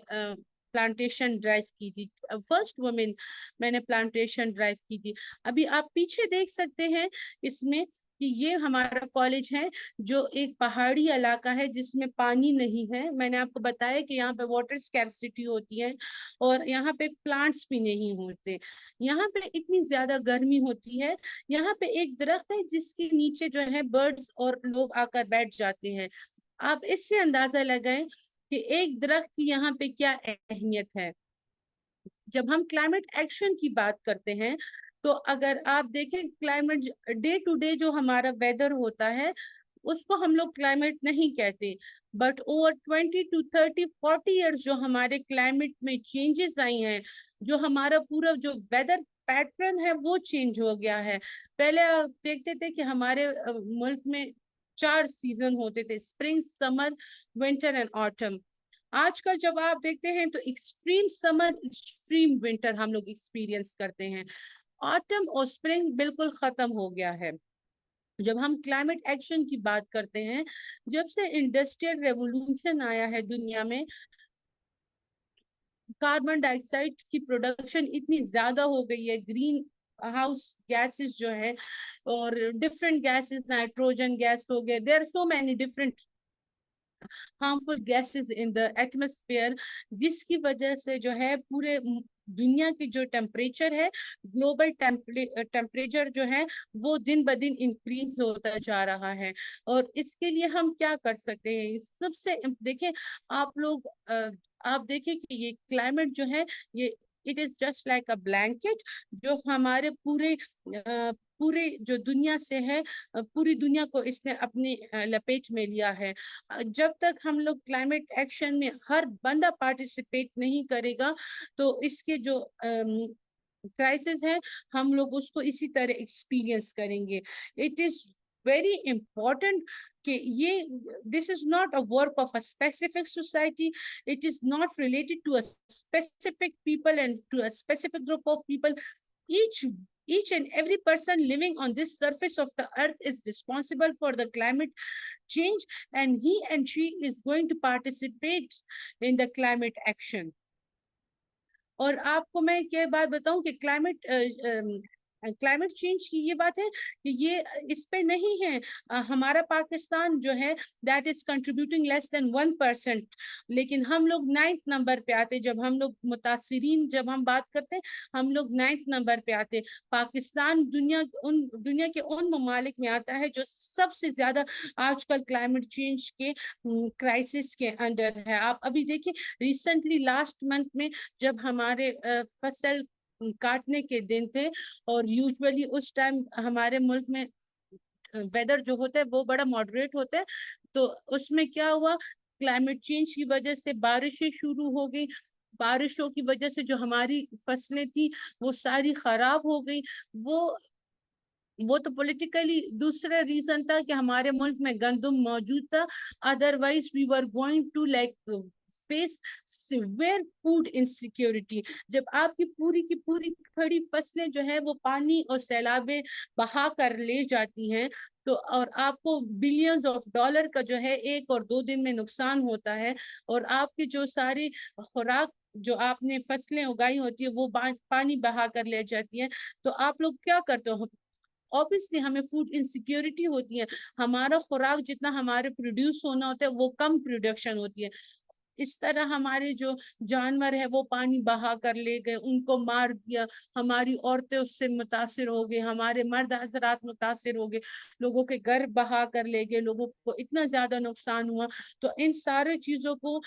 پلانٹیشن ڈرائیو کی تھی. فرسٹ وومن میں نے پلانٹیشن ڈرائیو کی تھی. ابھی آپ پیچھے دیکھ سکتے ہیں اس میں کہ یہ ہمارا کالج ہے جو ایک پہاڑی علاقہ ہے جس میں پانی نہیں ہے. میں نے آپ کو بتایا کہ یہاں پہ واٹر اسکیرسٹی ہوتی ہے اور یہاں پہ پلانٹس بھی نہیں ہوتے. یہاں پہ اتنی زیادہ گرمی ہوتی ہے. یہاں پہ ایک درخت ہے جس کے نیچے جو ہے برڈز اور لوگ آ کر بیٹھ جاتے ہیں. آپ اس سے اندازہ لگائیں کہ ایک درخت کی یہاں پہ کیا اہمیت ہے. جب ہم کلائمیٹ ایکشن کی بات کرتے ہیں تو اگر آپ دیکھیں کلائمیٹ ڈے ٹو ڈے جو ہمارا ویدر ہوتا ہے اس کو ہم لوگ کلائمیٹ نہیں کہتے, بٹ اوور 20 to 30 40 ایئرس جو ہمارے کلائمیٹ میں چینجز آئی ہیں, جو ہمارا پورا جو ویدر پیٹرن ہے وہ چینج ہو گیا ہے. پہلے آپ دیکھتے تھے کہ ہمارے ملک میں 4 سیزن ہوتے تھے, spring, summer, winter and autumn. آج کل جب آپ دیکھتے ہیں تو ایکسٹریم سمر, ایکسٹریم ونٹر ہم لوگ ایکسپیرینس کرتے ہیں. آٹم اور اسپرنگ بالکل ختم ہو گیا ہے. جب ہم کلائمیٹ ایکشن کی بات کرتے ہیں, جب سے انڈسٹریل ریولوشن آیا ہے دنیا میں, کاربن ڈائی آکسائڈ کی پروڈکشن اتنی زیادہ ہو گئی ہے. گرین ہاؤس گیسز جو ہے اور ڈفرنٹ گیسز, نائٹروجن گیس ہو گئے, there are so many different harmful gases in the atmosphere, جس کی وجہ سے جو ہے پورے دنیا کی جو ٹیمپریچر ہے, گلوبل ٹیمپریچر جو ہے وہ دن بدن انکریز ہوتا جا رہا ہے. اور اس کے لیے ہم کیا کر سکتے ہیں؟ سب سے دیکھیں آپ لوگ, آپ دیکھیں کہ یہ کلائمیٹ جو ہے یہ it is just like a blanket جو ہمارے پورے جو دنیا سے ہے, پوری دنیا کو اس نے اپنی لپیٹ میں لیا ہے. جب تک ہم لوگ کلائمیٹ ایکشن میں ہر بندہ پارٹیسپیٹ نہیں کرے گا تو اس کے جو کرائسس ہے ہم لوگ اس کو اسی طرح ایکسپیرینس کریں گے. اٹ از ویری امپورٹنٹ کہ یہ this is not a work of a specific society, it is not related to a specific people and to a specific group of people. Each and every person living on this surface of the earth is responsible for the climate change, and he and she is going to participate in the climate action. اور آپ کو میں کیا بات بتاؤں کہ کلائمیٹ چینج کی یہ بات ہے کہ یہ اس پہ نہیں ہے. ہمارا پاکستان جو ہے دیٹ از کنٹریبیوٹنگ لیس دین 1%, لیکن ہم لوگ 9th نمبر پہ آتے. جب ہم لوگ متاثرین جب ہم بات کرتے ہیں ہم لوگ 9th نمبر پہ آتے. پاکستان دنیا کے ان ممالک میں آتا ہے جو سب سے زیادہ آج کل کلائمیٹ چینج کے کرائسس کے انڈر ہے. آپ ابھی دیکھیں ریسنٹلی لاسٹ منتھ میں جب ہمارے فصل کاٹنے کے دن تھے, اور یوزولی اس ٹائم ہمارے ملک میں ویدر جو ہوتا ہے وہ بڑا ماڈریٹ ہوتا ہے, تو اس میں کیا ہوا, کلائمیٹ چینج کی وجہ سے بارشیں شروع ہو گئی. بارشوں کی وجہ سے جو ہماری فصلیں تھی وہ ساری خراب ہو گئی. وہ وہ تو پولیٹیکلی دوسرا ریزن تھا کہ ہمارے ملک میں گندم موجود تھا. Otherwise we were going to like face severe food insecurity. جب آپ کی پوری کھڑی فصلیں جو ہے وہ پانی اور سیلابیں بہا کر لے جاتی ہیں, تو اور آپ کو بلینز آف ڈالر کا جو ہے 1 اور 2 دن میں نقصان ہوتا ہے, اور آپ کی جو ساری خوراک جو آپ نے فصلیں اگائی ہوتی ہے وہ پانی بہا کر لے جاتی ہے, تو آپ لوگ کیا کرتے ہو؟ obviously ہمیں فوڈ انسیکیورٹی ہوتی ہے. ہمارا خوراک جتنا ہمارے پروڈیوس ہونا ہوتا ہے وہ کم پروڈکشن ہوتی ہے. اس طرح ہمارے جو جانور ہے وہ پانی بہا کر لے گئے, ان کو مار دیا, ہماری عورتیں اس سے متاثر ہو گئے, ہمارے مرد حضرات متاثر ہو گئے, لوگوں کے گھر بہا کر لے گئے, لوگوں کو اتنا زیادہ نقصان ہوا. تو ان سارے چیزوں کو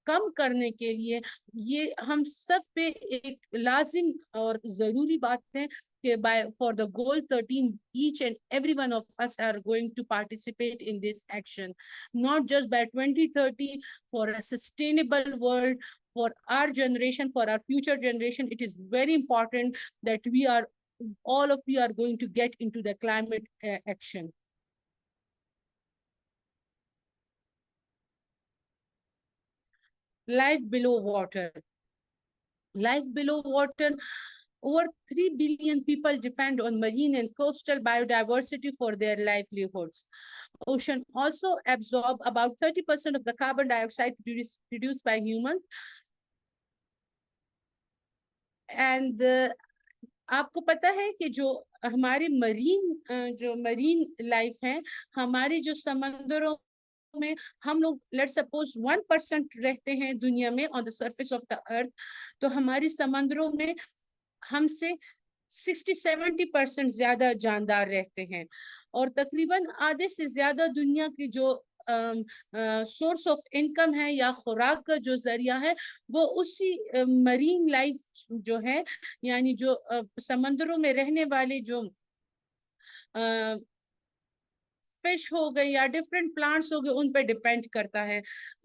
کم کرنے کے لیے یہ ہم سب پہ ایک لازم اور ضروری بات ہے کہ for the goal 13, each and every one of us are going to participate in this action, not just by 2030, for a sustainable world, for our generation, for our future generation. It is very important that all of you are going to get into the climate action. Life below water. Life below water. Over 3 billion people depend on marine and coastal biodiversity for their livelihoods. Ocean also absorb about 30% of the carbon dioxide produced by humans. And آپ کو پتا ہے کہ جو ہماری مرین لائف ہے, ہماری جو سمندروں میں ہم لوگ لیٹ سپوز 1% رہتے ہیں دنیا میں آن دا سرفیس آف دا ارتھ, تو ہماری سمندروں میں ہم سے 60-70% زیادہ جاندار رہتے ہیں, اور تقریباً آدھے سے زیادہ دنیا کی جو سورس آف انکم ہے یا خوراک کا جو ذریعہ ہے وہ اسی مرین لائف جو ہے, یعنی جو سمندروں میں رہنے والے جو فش ہو گئے یا ڈفرینٹ پلانٹس ہو گئے ان پہ ڈیپینڈ کرتا ہے.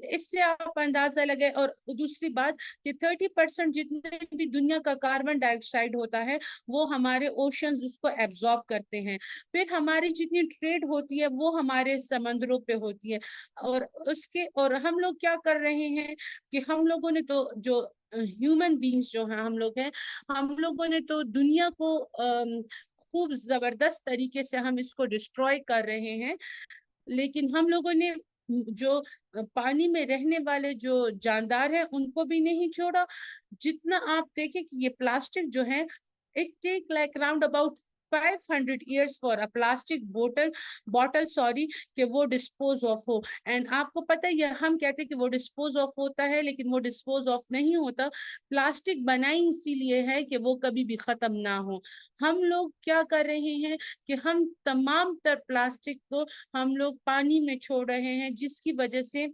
اس سے آپ اندازہ لگے. اور دوسری بات کہ 30% جتنے بھی دنیا کا کاربن ڈائی آکسائڈ ہوتا ہے وہ ہمارے اوشنز اس کو ایبزارب کرتے ہیں. پھر ہماری جتنی ٹریڈ ہوتی ہے وہ ہمارے سمندروں پہ ہوتی ہے, اور ہم لوگ کیا کر رہے ہیں کہ ہم لوگوں نے تو جو ہیومن بینگز جو ہیں ہم لوگوں نے تو دنیا کو خوب زبردست طریقے سے ہم اس کو ڈسٹروائے کر رہے ہیں, لیکن ہم لوگوں نے جو پانی میں رہنے والے جو جاندار ہیں ان کو بھی نہیں چھوڑا. جتنا آپ دیکھیں کہ یہ پلاسٹک جو ہے it take like round about 500 years for a plastic bottle کہ وہ ڈسپوز آف ہو. اینڈ آپ کو پتہ ہے ہم کہتے ہیں کہ وہ ڈسپوز آف ہوتا ہے, لیکن وہ ڈسپوز آف نہیں ہوتا. پلاسٹک بنائی اسی لیے ہے کہ وہ کبھی بھی ختم نہ ہو. ہم لوگ کیا کر رہے ہیں کہ ہم تمام تر پلاسٹک کو ہم لوگ پانی میں چھوڑ رہے ہیں, جس کی وجہ سے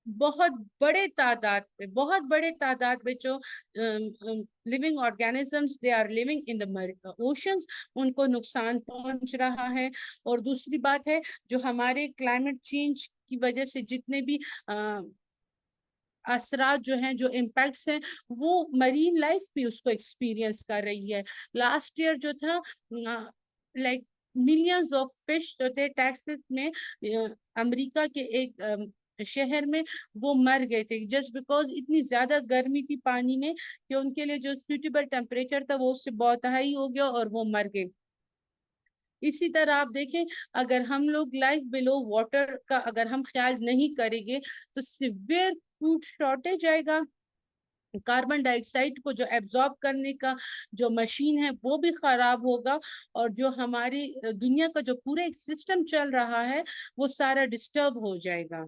بہت بڑے تعداد میں جو living organisms they are living in the oceans ان کو نقصان پہنچ رہا ہے. اور دوسری بات ہے جو ہمارے کلائمیٹ چینج کی وجہ سے جتنے بھی اثرات جو ہیں, جو امپیکٹس ہیں, وہ مرین لائف بھی اس کو ایکسپیرینس کر رہی ہے. لاسٹ ایئر جو تھا لائک ملینز آف فش جو تھے ٹیکسس میں امریکہ کے ایک شہر میں وہ مر گئے تھے جسٹ بیکاز اتنی زیادہ گرمی تھی پانی میں کہ ان کے لیے جو سوٹیبل ٹیمپریچر تھا وہ اس سے بہت ہائی ہو گیا اور وہ مر گئے. اسی طرح آپ دیکھیں اگر ہم لوگ لائف بلو واٹر کا اگر ہم خیال نہیں کریں گے تو سیویئر فوڈ شارٹیج آئے گا. کاربن ڈائی آکسائڈ کو جو ایبزارب کرنے کا جو مشین ہے وہ بھی خراب ہوگا, اور جو ہماری دنیا کا جو پورا ایک سسٹم چل رہا ہے وہ سارا ڈسٹرب ہو جائے گا.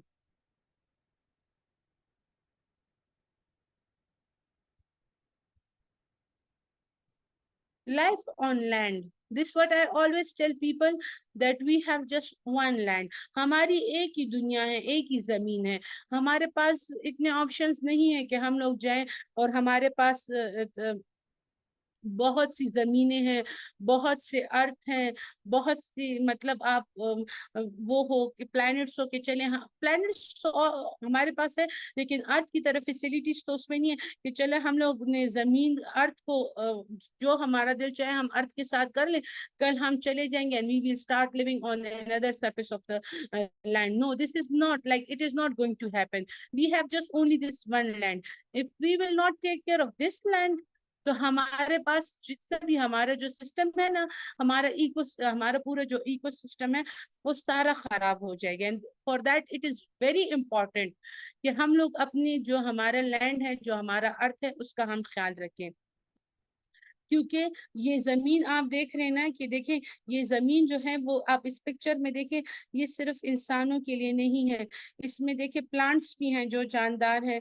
Life on land. This what I always tell people that we have just one land. ہماری ایک ہی دنیا ہے, ایک ہی زمین ہے. ہمارے پاس اتنے آپشنز نہیں ہے کہ ہم لوگ جائیں اور ہمارے پاس بہت سی زمینیں ہیں، بہت سے ارتھ ہیں، بہت سی مطلب آپ وہ ہو کہ پلانٹس ہو کہ چلے، ہاں پلانٹس ہمارے پاس ہے، لیکن ارتھ کی طرف فیسلٹیز تو اس میں نہیں ہے کہ چلے ہم لوگ نے زمین ارتھ کو جو ہمارا دل چاہے ہم ارتھ کے ساتھ کر لیں، کل ہم چلے جائیں گے and we will start living on another surface of the land. No, this is not like, it is not going to happen. We have just only this one land. If we will not take care of this land, تو ہمارے پاس جتنا بھی ہمارا جو سسٹم ہے نا، ہمارا پورا جو ایکو سسٹم ہے وہ سارا خراب ہو جائے گا. For that it is very important کہ ہم لوگ اپنی جو ہمارا لینڈ ہے، جو ہمارا ارتھ ہے، اس کا ہم خیال رکھیں. کیونکہ یہ زمین آپ دیکھ رہے ہیں نا کہ دیکھیں یہ زمین جو ہے وہ آپ اس پکچر میں دیکھیں، یہ صرف انسانوں کے لیے نہیں ہے. اس میں دیکھیں پلانٹس بھی ہیں جو جاندار ہیں،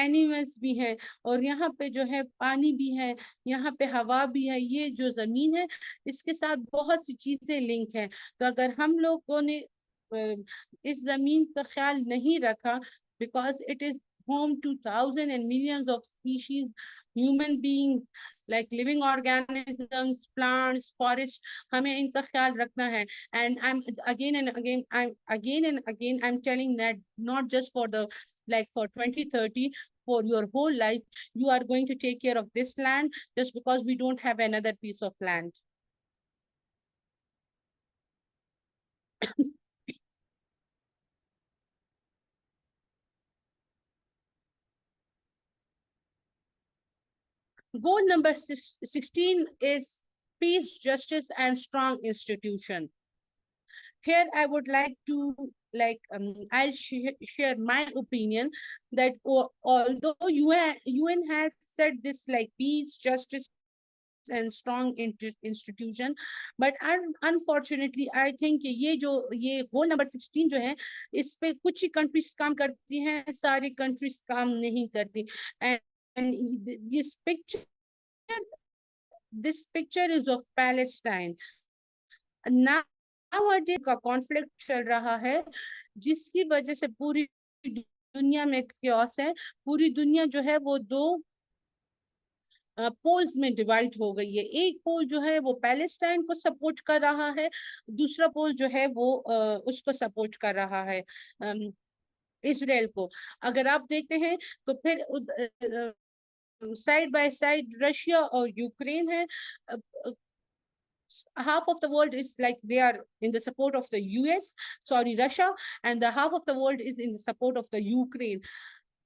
اینیملز بھی ہیں، اور یہاں پہ جو ہے پانی بھی ہے، یہاں پہ ہوا بھی ہے. یہ جو زمین ہے اس کے ساتھ بہت سی چیزیں لنک ہیں. تو اگر ہم لوگوں نے اس زمین کا خیال نہیں رکھا، because it is home to thousands and millions of species, human beings, like living organisms, plants, forests, ہمیں ان کا خیال رکھنا ہے. And I'm again and again I'm telling that not just for the like for 2030, for your whole life you are going to take care of this land just because we don't have another piece of land. Goal number 16 is peace, justice, and strong institution. Here I would like to I'll share my opinion that although UN has said this like peace, justice, and strong institution, but unfortunately I think یہ goal number 16 جو ہے اس پہ کچھ ہی countries کام کرتی ہیں، ساری countries کام نہیں کرتی. And this picture is of Palestine. Nowadays کا conflict چل رہا ہے جس کی وجہ سے پوری دنیا میں chaos ہے. پوری دنیا جو ہے وہ دو پولز میں ڈیوائڈ ہو گئی ہے. ایک پول جو ہے وہ پیلسٹائن کو سپورٹ کر رہا ہے، دوسرا پول جو ہے وہ اس کو سپورٹ کر رہا ہے اسرائیل کو. اگر آپ دیکھتے ہیں تو پھر side by side Russia اور Ukraine ہے. Half of the world is like they are in the support of the Russia, and the half of the world is in the support of the Ukraine.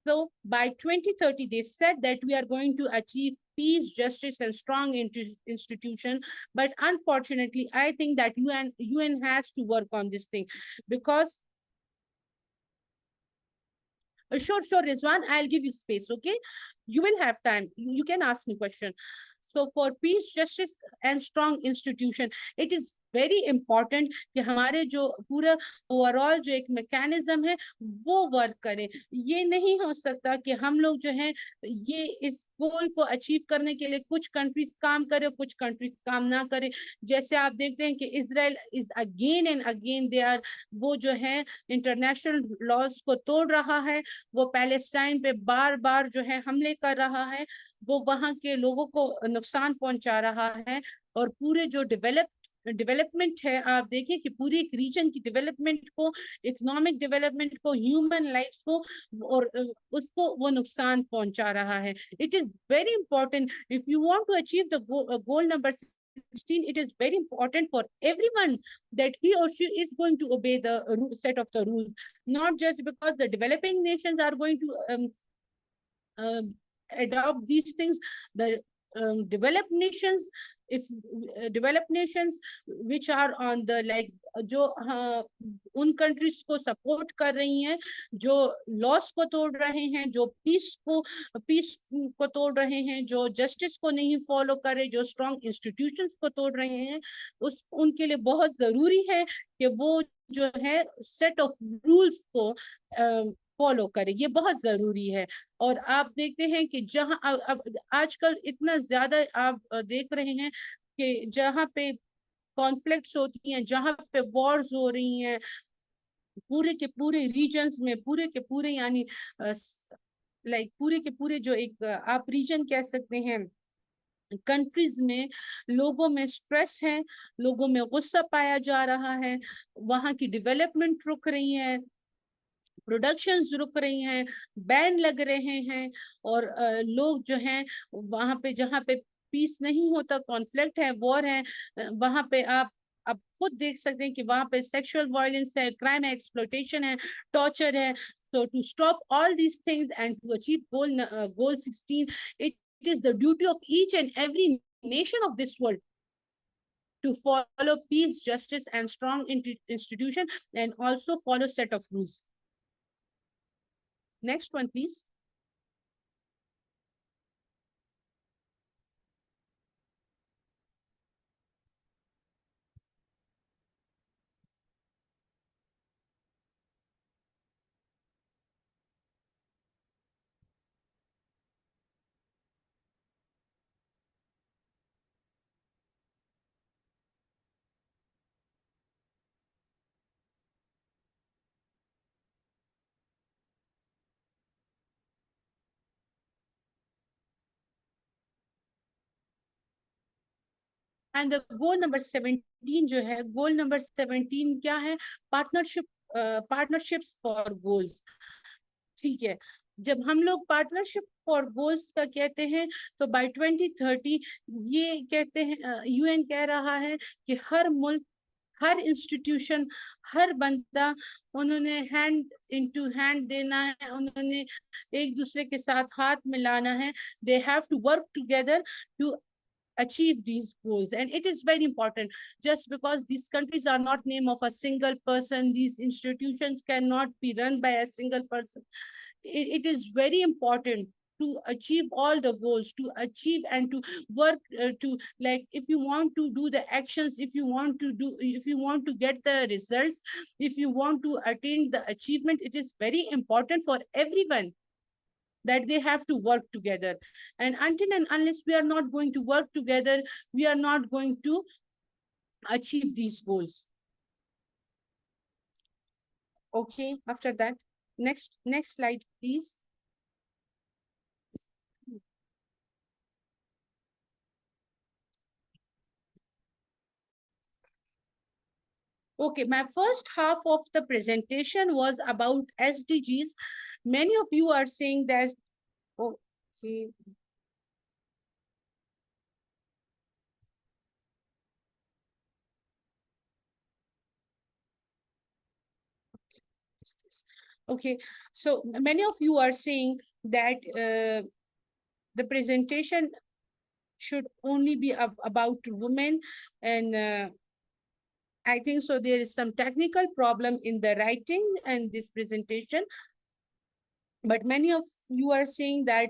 So by 2030, they said that we are going to achieve peace, justice, and strong institution. But unfortunately, I think that UN has to work on this thing because sure, Rizwan, I'll give you space, okay? You will have time. You can ask me question. So for peace, justice, and strong institution, it is very important کہ ہمارے جو پورا اوور آل جو ایک میکینزم ہے وہ ورک کرے. یہ نہیں ہو سکتا کہ ہم لوگ جو ہے یہ اس گول کو اچیو کرنے کے لیے کچھ کنٹریز کام کرے، کچھ کنٹریز کام نہ کرے. جیسے آپ دیکھتے ہیں کہ اسرائیل از اگین اینڈ اگین وہ جو ہے انٹرنیشنل لاز کو توڑ رہا ہے، وہ پیلسٹائن پہ بار بار جو ہے حملے کر رہا ہے، وہ وہاں کے لوگوں کو نقصان پہنچا رہا ہے. اور پورے جو ڈیولپمنٹ ہے، آپ دیکھیں کہ پوری ایک ریجن کی ڈیولپمنٹ کو، اکنامک ڈیولپمنٹ کو، ہیومن لائف کو اور اس کو وہ نقصان پہنچا رہا ہے. It is very important if you want to achieve the goal number 16, it is very important for everyone that he or she is going to obey the set of the rules, not just because the developing nations are going to adopt these things. The developed nations, if developed nations which are on the like جو ان کنٹریز کو سپورٹ کر رہی ہیں، جو لاس کو توڑ رہے ہیں، جو پیس کو توڑ رہے ہیں، جو جسٹس کو نہیں فالو کرے، جو اسٹرانگ انسٹیٹیوشنز کو توڑ رہے ہیں، ان کے لیے بہت ضروری ہے کہ وہ جو ہے سیٹ آف رولز کو فالو کرے. یہ بہت ضروری ہے. اور آپ دیکھتے ہیں کہ جہاں آج کل اتنا زیادہ آپ دیکھ رہے ہیں کہ جہاں پہ کانفلکٹس ہوتی ہیں، جہاں پہ وارز ہو رہی ہیں پورے کے پورے ریجنز میں، پورے کے پورے یعنی لائک پورے کے پورے جو ایک آپ ریجن کہہ سکتے ہیں کنٹریز میں لوگوں میں سٹریس ہے, لوگوں میں غصہ پایا جا رہا ہے, وہاں کی ڈیولپمنٹ رک رہی ہے, پروڈکشنز رک رہی ہیں, بین لگ رہے ہیں, اور لوگ جو ہیں وہاں پہ جہاں پہ پیس نہیں ہوتا, کانفلکٹ ہے, وار ہے, وہاں پہ آپ خود دیکھ سکتے ہیں کہ وہاں پہ سیکشل وائلنس ہے, کرائم ہے, ایکسپلوٹیشن ہے, ٹارچر ہے. So to stop all these things and to achieve goal 16, it is the duty of each and every nation of this world to follow peace, justice, and strong institution, and also follow set of rules. Next one, please. And the goal number 17 جو ہے, goal number 17 کیا ہے؟ partnerships for goals. ٹھیک ہے, جب ہم لوگ پارٹنرشپ فار گولس کا کہتے ہیں تو بائی 2030 یہ کہتے ہیں, یو این کہہ رہا ہے کہ ہر ملک, ہر انسٹیٹیوشن, ہر بندہ, انہوں نے ہینڈ انٹو ہینڈ دینا ہے, انہوں نے ایک دوسرے کے ساتھ ہاتھ ملانا ہے. they have to work together to achieve these goals, and it is very important. Just because these countries are not name of a single person, these institutions cannot be run by a single person. It is very important to achieve all the goals, to achieve and to work, to, like, if you want to do the actions, if you want to get the results, if you want to attain the achievement, it is very important for everyone that they have to work together. And until and unless we are not going to work together, we are not going to achieve these goals. Okay, after that, next slide, please. Okay, my first half of the presentation was about SDGs. Many of you are saying that, okay. Okay, so many of you are saying that the presentation should only be about women, and I think so there is some technical problem in the writing and this presentation. But many of you are saying that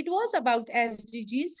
it was about SDGs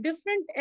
different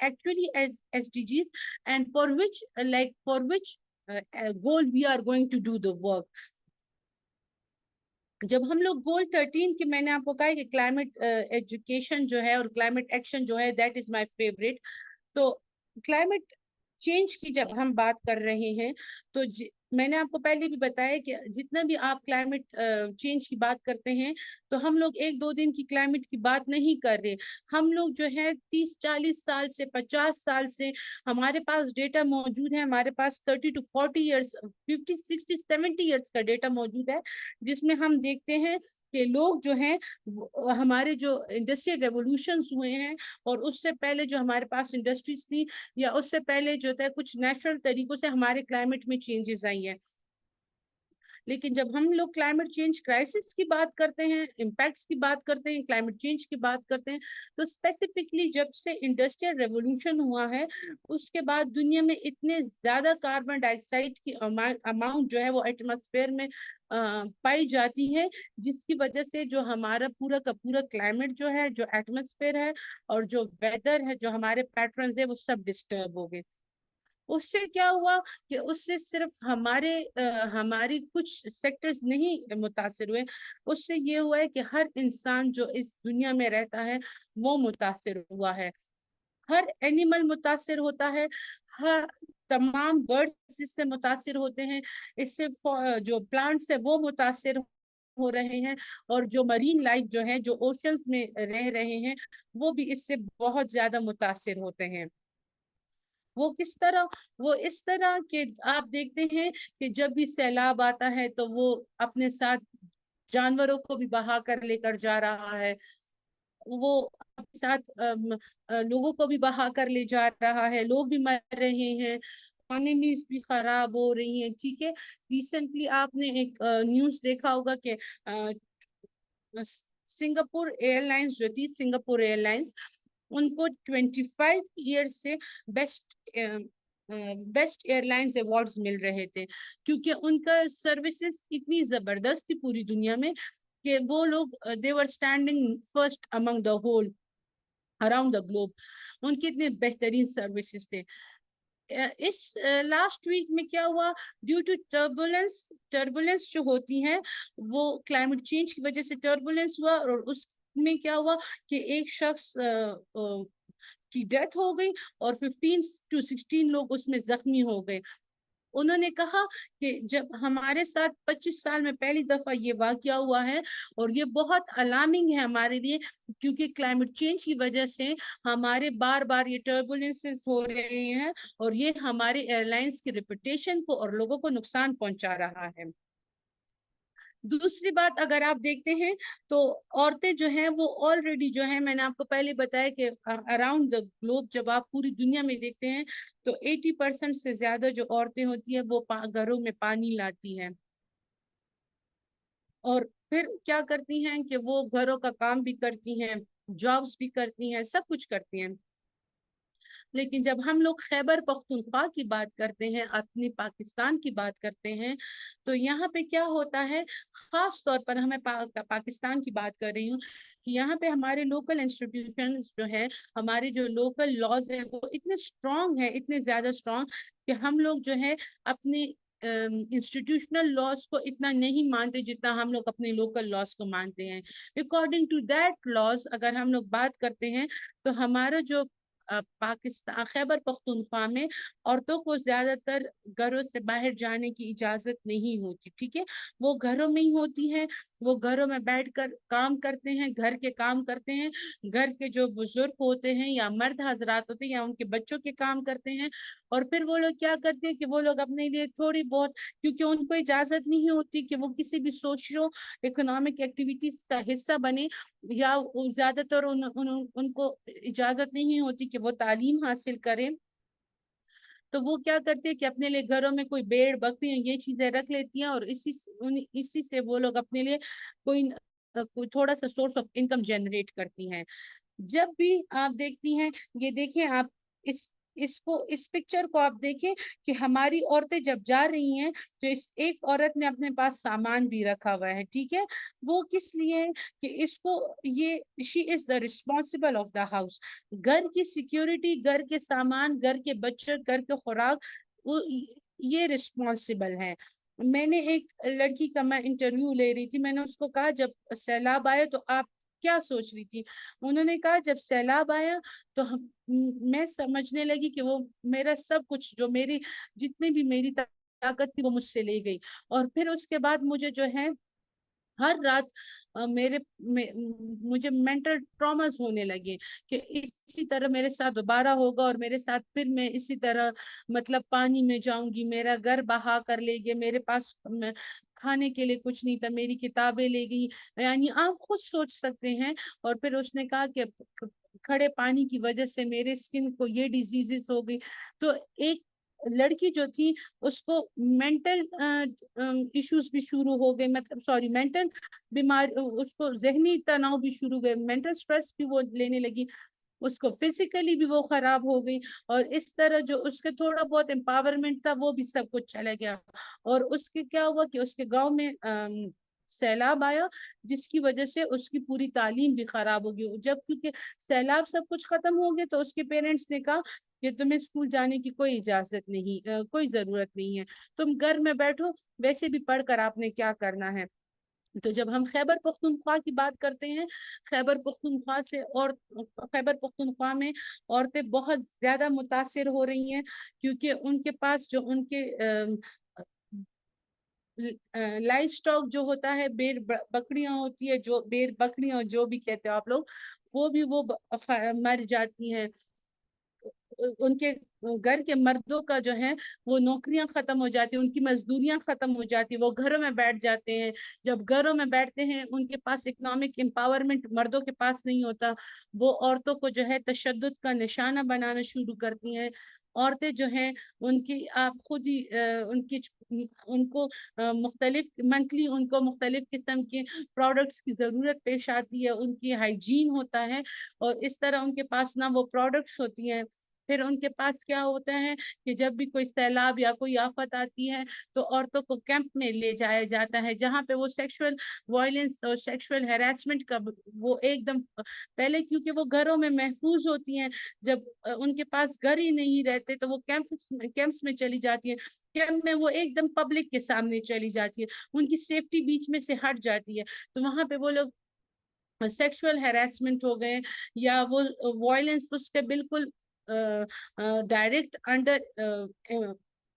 actually as SDGs and for which goal we are going to do the work. جب ہم لوگ گول 13 کی, میں نے آپ کو کہا ہے کہ کلائمیٹ ایجوکیشن جو ہے اور کلائمیٹ ایکشن جو ہے دیٹ از مائی فیوریٹ. تو کلائمیٹ چینج کی جب ہم بات کر رہے ہیں تو میں نے آپ کو پہلے بھی بتایا کہ جتنا بھی آپ کلائمیٹ چینج کی بات کرتے ہیں تو ہم لوگ ایک دو دن کی کلائمیٹ کی بات نہیں کر رہے. ہم لوگ جو ہے 30-40 سال سے 50 سال سے ہمارے پاس ڈیٹا موجود ہے, ہمارے پاس 30 to 40 years, 50, 60, 70 years کا ڈیٹا موجود ہے, جس میں ہم دیکھتے ہیں کہ لوگ جو ہیں ہمارے جو انڈسٹریل ریولوشنز ہوئے ہیں اور اس سے پہلے جو ہمارے پاس انڈسٹریز تھی یا اس سے پہلے جو تھا کچھ نیچرل طریقوں سے ہمارے کلائمیٹ میں چینجز آئی ہیں. لیکن جب ہم لوگ کلائمیٹ چینج کرائسس کی بات کرتے ہیں, امپیکٹس کی بات کرتے ہیں, کلائمیٹ چینج کی بات کرتے ہیں, تو اسپیسیفکلی جب سے انڈسٹریل ریولوشن ہوا ہے اس کے بعد دنیا میں اتنے زیادہ کاربن ڈائی آکسائڈ کی اماؤنٹ جو ہے وہ ایٹماسفیئر میں پائی جاتی ہے, جس کی وجہ سے جو ہمارا پورا کا پورا کلائمیٹ جو ہے, جو ایٹماسفیئر ہے اور جو ویدر ہے, جو ہمارے پیٹرنز ہے, وہ سب ڈسٹرب ہو گئے. اس سے کیا ہوا کہ اس سے صرف ہماری کچھ سیکٹرز نہیں متاثر ہوئے، اس سے یہ ہوا ہے کہ ہر انسان جو اس دنیا میں رہتا ہے وہ متاثر ہوا ہے، ہر اینیمل متاثر ہوتا ہے، ہر تمام برڈز اس سے متاثر ہوتے ہیں، اس سے جو پلانٹس ہے وہ متاثر ہو رہے ہیں، اور جو مرین لائف جو ہے جو اوشنز میں رہ رہے ہیں وہ بھی اس سے بہت زیادہ متاثر ہوتے ہیں۔ وہ کس طرح؟ وہ اس طرح کہ آپ دیکھتے ہیں کہ جب بھی سیلاب آتا ہے تو وہ اپنے ساتھ جانوروں کو بھی بہا کر لے کر جا رہا ہے، وہ اپنے ساتھ لوگوں کو بھی بہا کر لے جا رہا ہے، لوگ بھی مر رہے ہیں، اکانومیز بھی خراب ہو رہی ہیں، ٹھیک ہے۔ ریسنٹلی آپ نے ایک نیوز دیکھا ہوگا کہ سنگاپور ایئر لائنس جو تھی، سنگاپور ایئر لائنس، ان کو 25 ایئر سے best best airlines awards مل رہے تھے، کیونکہ ان کا سروسز اتنی زبردست تھی پوری دنیا میں کہ وہ لوگ they were standing first among the whole around the globe، ان کے اتنے بہترین سروسز تھے۔ اس لاسٹ ویک میں کیا ہوا؟ ڈیو ٹو ٹربولینس جو ہوتی ہیں وہ کلائمیٹ چینج کی وجہ سے ٹربولینس ہوا، اور اس میں کیا ہوا کہ ایک شخص کی ڈیتھ ہو گئی اور 15 to 16 لوگ اس میں زخمی ہو گئے۔ انہوں نے کہا کہ جب ہمارے ساتھ 25 سال میں پہلی دفعہ یہ واقعہ ہوا ہے، اور یہ بہت الارمنگ ہے ہمارے لیے، کیونکہ کلائمیٹ چینج کی وجہ سے ہمارے بار بار یہ ٹربولینسز ہو رہے ہیں، اور یہ ہمارے ایئر لائنس کی ریپوٹیشن کو اور لوگوں کو نقصان پہنچا رہا ہے۔ دوسری بات اگر آپ دیکھتے ہیں تو عورتیں جو ہیں وہ آلریڈی جو ہیں، میں نے آپ کو پہلے بتایا کہ اراؤنڈ دا گلوب جب آپ پوری دنیا میں دیکھتے ہیں تو 80% سے زیادہ جو عورتیں ہوتی ہیں وہ گھروں میں پانی لاتی ہیں، اور پھر کیا کرتی ہیں کہ وہ گھروں کا کام بھی کرتی ہیں، جابس بھی کرتی ہیں، سب کچھ کرتی ہیں۔ لیکن جب ہم لوگ خیبر پختونخوا کی بات کرتے ہیں، اپنی پاکستان کی بات کرتے ہیں، تو یہاں پہ کیا ہوتا ہے، خاص طور پر ہمیں پاکستان کی بات کر رہی ہوں کہ یہاں پہ ہمارے لوکل انسٹیٹیوشن جو ہے، ہمارے جو لوکل لاز ہیں وہ اتنے اسٹرانگ ہیں، اتنے زیادہ اسٹرانگ کہ ہم لوگ جو ہے اپنے انسٹیٹیوشنل لاس کو اتنا نہیں مانتے جتنا ہم لوگ اپنے لوکل لاس کو مانتے ہیں۔ اکارڈنگ ٹو دیٹ لاس اگر ہم لوگ بات کرتے ہیں تو ہمارا جو پاکستان خیبر پختونخوا میں عورتوں کو زیادہ تر گھروں سے باہر جانے کی اجازت نہیں ہوتی، ٹھیک ہے، وہ گھروں میں ہی ہوتی ہیں، وہ گھروں میں بیٹھ کر کام کرتے ہیں، گھر کے کام کرتے ہیں، گھر کے جو بزرگ ہوتے ہیں یا مرد حضرات ہوتے ہیں یا ان کے بچوں کے کام کرتے ہیں، اور پھر وہ لوگ کیا کرتے ہیں کہ وہ لوگ اپنے لیے تھوڑی بہت، کیونکہ ان کو اجازت نہیں ہوتی کہ وہ کسی بھی سوشیو اکنامک ایکٹیویٹیز کا حصہ بنے، یا زیادہ تر ان کو اجازت نہیں ہوتی کہ وہ تعلیم حاصل کریں، تو وہ کیا کرتے ہیں کہ اپنے لیے گھروں میں کوئی بھیڑ بکری یہ چیزیں رکھ لیتی ہیں، اور اسی سے وہ لوگ اپنے لیے کوئی تھوڑا سا سورس آف انکم جنریٹ کرتی ہیں۔ جب بھی آپ دیکھتی ہیں، یہ دیکھیں آپ اس پکچر کو آپ دیکھیں کہ ہماری عورتیں جب جا رہی ہیں تو اس ایک عورت نے اپنے پاس سامان بھی رکھا ہوا ہے، ٹھیک ہے، وہ کس لیے کہ اس کو یہ she is the responsible of the house, گھر کی سیکیورٹی، گھر کے سامان، گھر کے بچے، گھر کے خوراک، یہ ریسپانسبل ہے۔ میں نے ایک لڑکی کا میں انٹرویو لے رہی تھی، میں نے اس کو کہا جب سیلاب آئے تو آپ کیا سوچ رہی تھی؟ انہوں نے کہا جب سیلاب آیا تو میں سمجھنے لگی کہ وہ میرا سب کچھ، جو میری جتنی بھی میری طاقت تھی وہ مجھ سے لے گئی، اور پھر اس کے بعد مجھے جو ہے ہر رات مجھے مینٹل ٹراماز ہونے لگے کہ اسی طرح میرے ساتھ دوبارہ ہوگا، اور میرے ساتھ پھر میں اسی طرح مطلب پانی میں جاؤں گی، میرا گھر بہا کر لے گئے، میرے پاس کھانے کے لیے کچھ نہیں تھا، میری کتابیں لے گئی، یعنی آپ خود سوچ سکتے ہیں۔ اور پھر اس نے کہا کہ کھڑے پانی کی وجہ سے میرے اسکن کو یہ ڈیزیزز ہو گئی، تو ایک لڑکی جو تھی اس کو مینٹل ایشوز بھی شروع ہو گئے، مطلب سوری مینٹل بیماری، اس کو ذہنی تناؤ بھی شروع ہوئے، مینٹل سٹریس بھی وہ لینے لگی، اس کو فزیکلی بھی وہ خراب ہو گئی، اور اس طرح جو اس کے تھوڑا بہت امپاورمنٹ تھا وہ بھی سب کچھ چلا گیا، اور اس کے کیا ہوا کہ اس کے گاؤں میں سیلاب آیا، جس کی وجہ سے اس کی پوری تعلیم بھی خراب ہو گئی، جب کیونکہ سیلاب سب کچھ ختم ہو گیا تو اس کے پیرنٹس نے کہا کہ تمہیں اسکول جانے کی کوئی اجازت نہیں، کوئی ضرورت نہیں ہے، تم گھر میں بیٹھو، ویسے بھی پڑھ کر آپ نے کیا کرنا ہے۔ تو جب ہم خیبر پختونخوا کی بات کرتے ہیں، خیبر پختونخوا سے، اور خیبر پختونخوا میں عورتیں بہت زیادہ متاثر ہو رہی ہیں، کیونکہ ان کے پاس جو ان کے لائف سٹاک جو ہوتا ہے، بکریاں ہوتی ہے، جو بکریاں جو بھی کہتے ہو آپ لوگ، وہ بھی مر جاتی ہیں۔ ان کے گھر کے مردوں کا جو ہے وہ نوکریاں ختم ہو جاتی ہیں، ان کی مزدوریاں ختم ہو جاتی ہیں، وہ گھروں میں بیٹھ جاتے ہیں۔ جب گھروں میں بیٹھتے ہیں، ان کے پاس اکنامک امپاورمنٹ مردوں کے پاس نہیں ہوتا، وہ عورتوں کو جو ہے تشدد کا نشانہ بنانا شروع کرتی ہیں۔ عورتیں جو ہیں ان کی آپ خود ہی ان کو مختلف منتھلی ان کو مختلف قسم کے پروڈکٹس کی ضرورت پیش آتی ہے، ان کی ہائیجین ہوتا ہے، اور اس طرح ان کے پاس نہ وہ پروڈکٹس ہوتی ہیں۔ پھر ان کے پاس کیا ہوتا ہے کہ جب بھی کوئی سیلاب یا کوئی آفت آتی ہے تو عورتوں کو کیمپ میں لے جایا جاتا ہے، جہاں پہ وہ سیکشول وائلنس اور سیکشول ہیراسمنٹ کا وہ ایک دم پہلے، کیونکہ وہ گھروں میں محفوظ ہوتی ہیں، جب ان کے پاس گھر ہی نہیں رہتے تو وہ کیمپس میں چلی جاتی ہے، کیمپ میں وہ ایک دم پبلک کے سامنے چلی جاتی ہے، ان کی سیفٹی بیچ میں سے ہٹ جاتی ہے، تو وہاں پہ وہ لوگ سیکشول ہیراسمنٹ ہو گئے یا وہ وائلنس اس کے بالکل ڈائریکٹ انڈر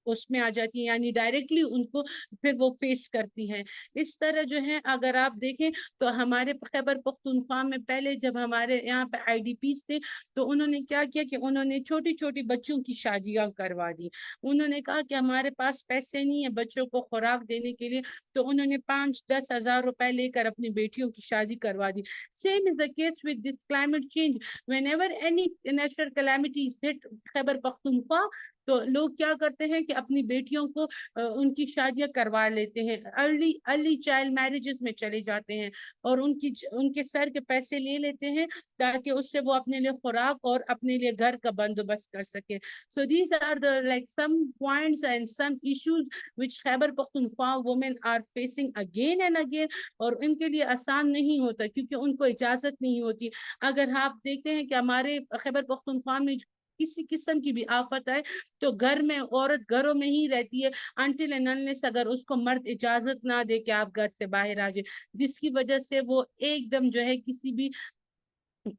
اس میں آ جاتی ہے، یعنی ڈائریکٹلی ان کو پھر وہ فیس کرتی ہیں۔ اس طرح جو ہے اگر آپ دیکھیں تو ہمارے خیبر پختونخوا میں پہلے جب ہمارے یہاں پہ آئی ڈی پیز تھے تو انہوں نے کیا کیا کہ انہوں نے چھوٹی چھوٹی بچوں کی شادیاں کروا دی۔ انہوں نے کہا کہ ہمارے پاس پیسے نہیں ہے بچوں کو خوراک دینے کے لیے، تو انہوں نے 5-10 ہزار روپے لے کر اپنی بیٹیوں کی شادی کروا دی۔ Same is the case with this climate change. Whenever any natural calamities hit Khyber Pakhtunkhwa تو لوگ کیا کرتے ہیں کہ اپنی بیٹیوں کو ان کی شادیاں کروا لیتے ہیں، ارلی چائلڈ میرجز میں چلے جاتے ہیں، اور ان کے سر کے پیسے لے لیتے ہیں تاکہ اس سے وہ اپنے لیے خوراک اور اپنے لیے گھر کا بندوبست کر سکے۔ So these are the like some points and some issues which Khyber Pakhtunkhwa women are facing again and again، اور ان کے لیے آسان نہیں ہوتا کیونکہ ان کو اجازت نہیں ہوتی۔ اگر آپ دیکھتے ہیں کہ ہمارے خیبر پختونخوا میں کسی قسم کی بھی آفت ہے تو گھر میں عورت گھروں میں ہی رہتی ہے until and unless اگر اس کو مرد اجازت نہ دے کہ آپ گھر سے باہر آ جائے، جس کی وجہ سے وہ ایک دم جو ہے کسی بھی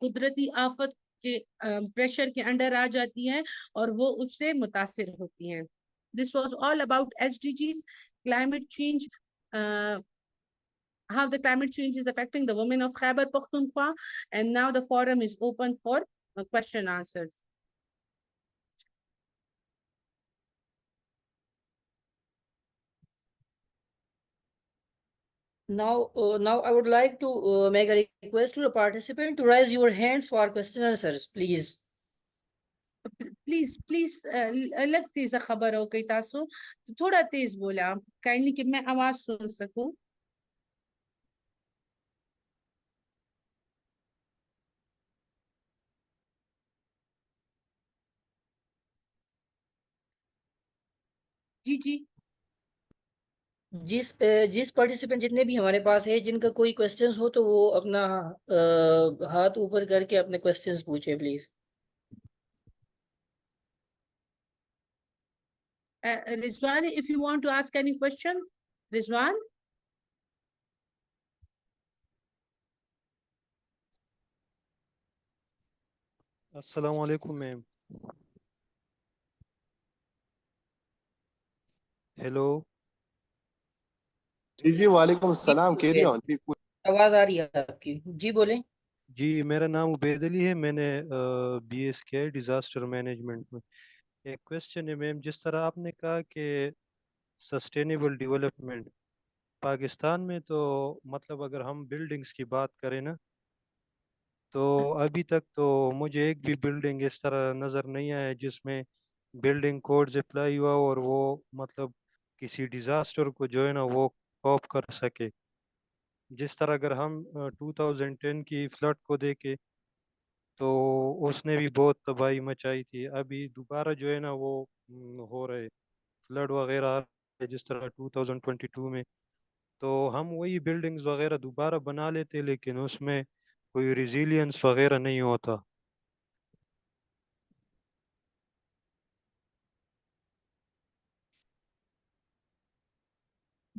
قدرتی آفت کے پریشر کے انڈر آ جاتی ہے اور وہ اس سے متاثر ہوتی ہیں۔ This was all about SDGs, climate change, how the climate change is affecting the women of Khyber Pakhtunkhwa, and now the forum is open for question answers. Now I would like to make a request to the participant to raise your hands for question answers, please. Please الگ تیز خبر ہو گئی تاسو تو تھوڑا تیز بولا کائنڈلی کہ میں آواز سن سکوں۔ جی جی جس پارٹیسپینٹ جتنے بھی ہمارے پاس ہے جن کا کوئی کوشچنز ہو تو وہ اپنا ہاتھ اوپر کر کے اپنے کوشچنز پوچھے please. Rizwan if you want to ask any question، رضوان۔ السلام علیکم میم۔ ہیلو جی جی وعلیکم السلام، کیری آن جی۔ آواز آ رہی ہے آپ کی، جی بولیں۔ جی میرا نام عبید علی ہے، میں نے بی ایس کیا ہے ڈیزاسٹر مینجمنٹ میں۔ ایک کویسچن ہے میم، جس طرح آپ نے کہا کہ سسٹینیبل ڈیولپمنٹ پاکستان میں، تو مطلب اگر ہم بلڈنگز کی بات کریں نا تو ابھی تک تو مجھے ایک بھی بلڈنگ اس طرح نظر نہیں آیا جس میں بلڈنگ کوڈز اپلائی ہوا اور وہ مطلب کسی ڈیزاسٹر کو جو ہے نا وہ کوپ کر سکے۔ جس طرح اگر ہم 2010 کی فلڈ کو دیکھیں تو اس نے بھی بہت تباہی مچائی تھی، ابھی دوبارہ جو ہے نا وہ ہو رہے فلڈ وغیرہ آ رہے جس طرح 2022 میں، تو ہم وہی بلڈنگز وغیرہ دوبارہ بنا لیتے لیکن اس میں کوئی ریزیلینس وغیرہ نہیں ہوتا۔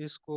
اس کو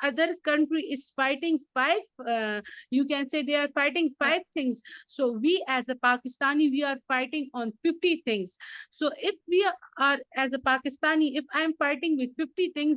other country is fighting you can say they are fighting 5 things, so we as a Pakistani we are fighting on 50 things. So if we are as a Pakistani, if I am fighting with 50 things,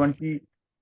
20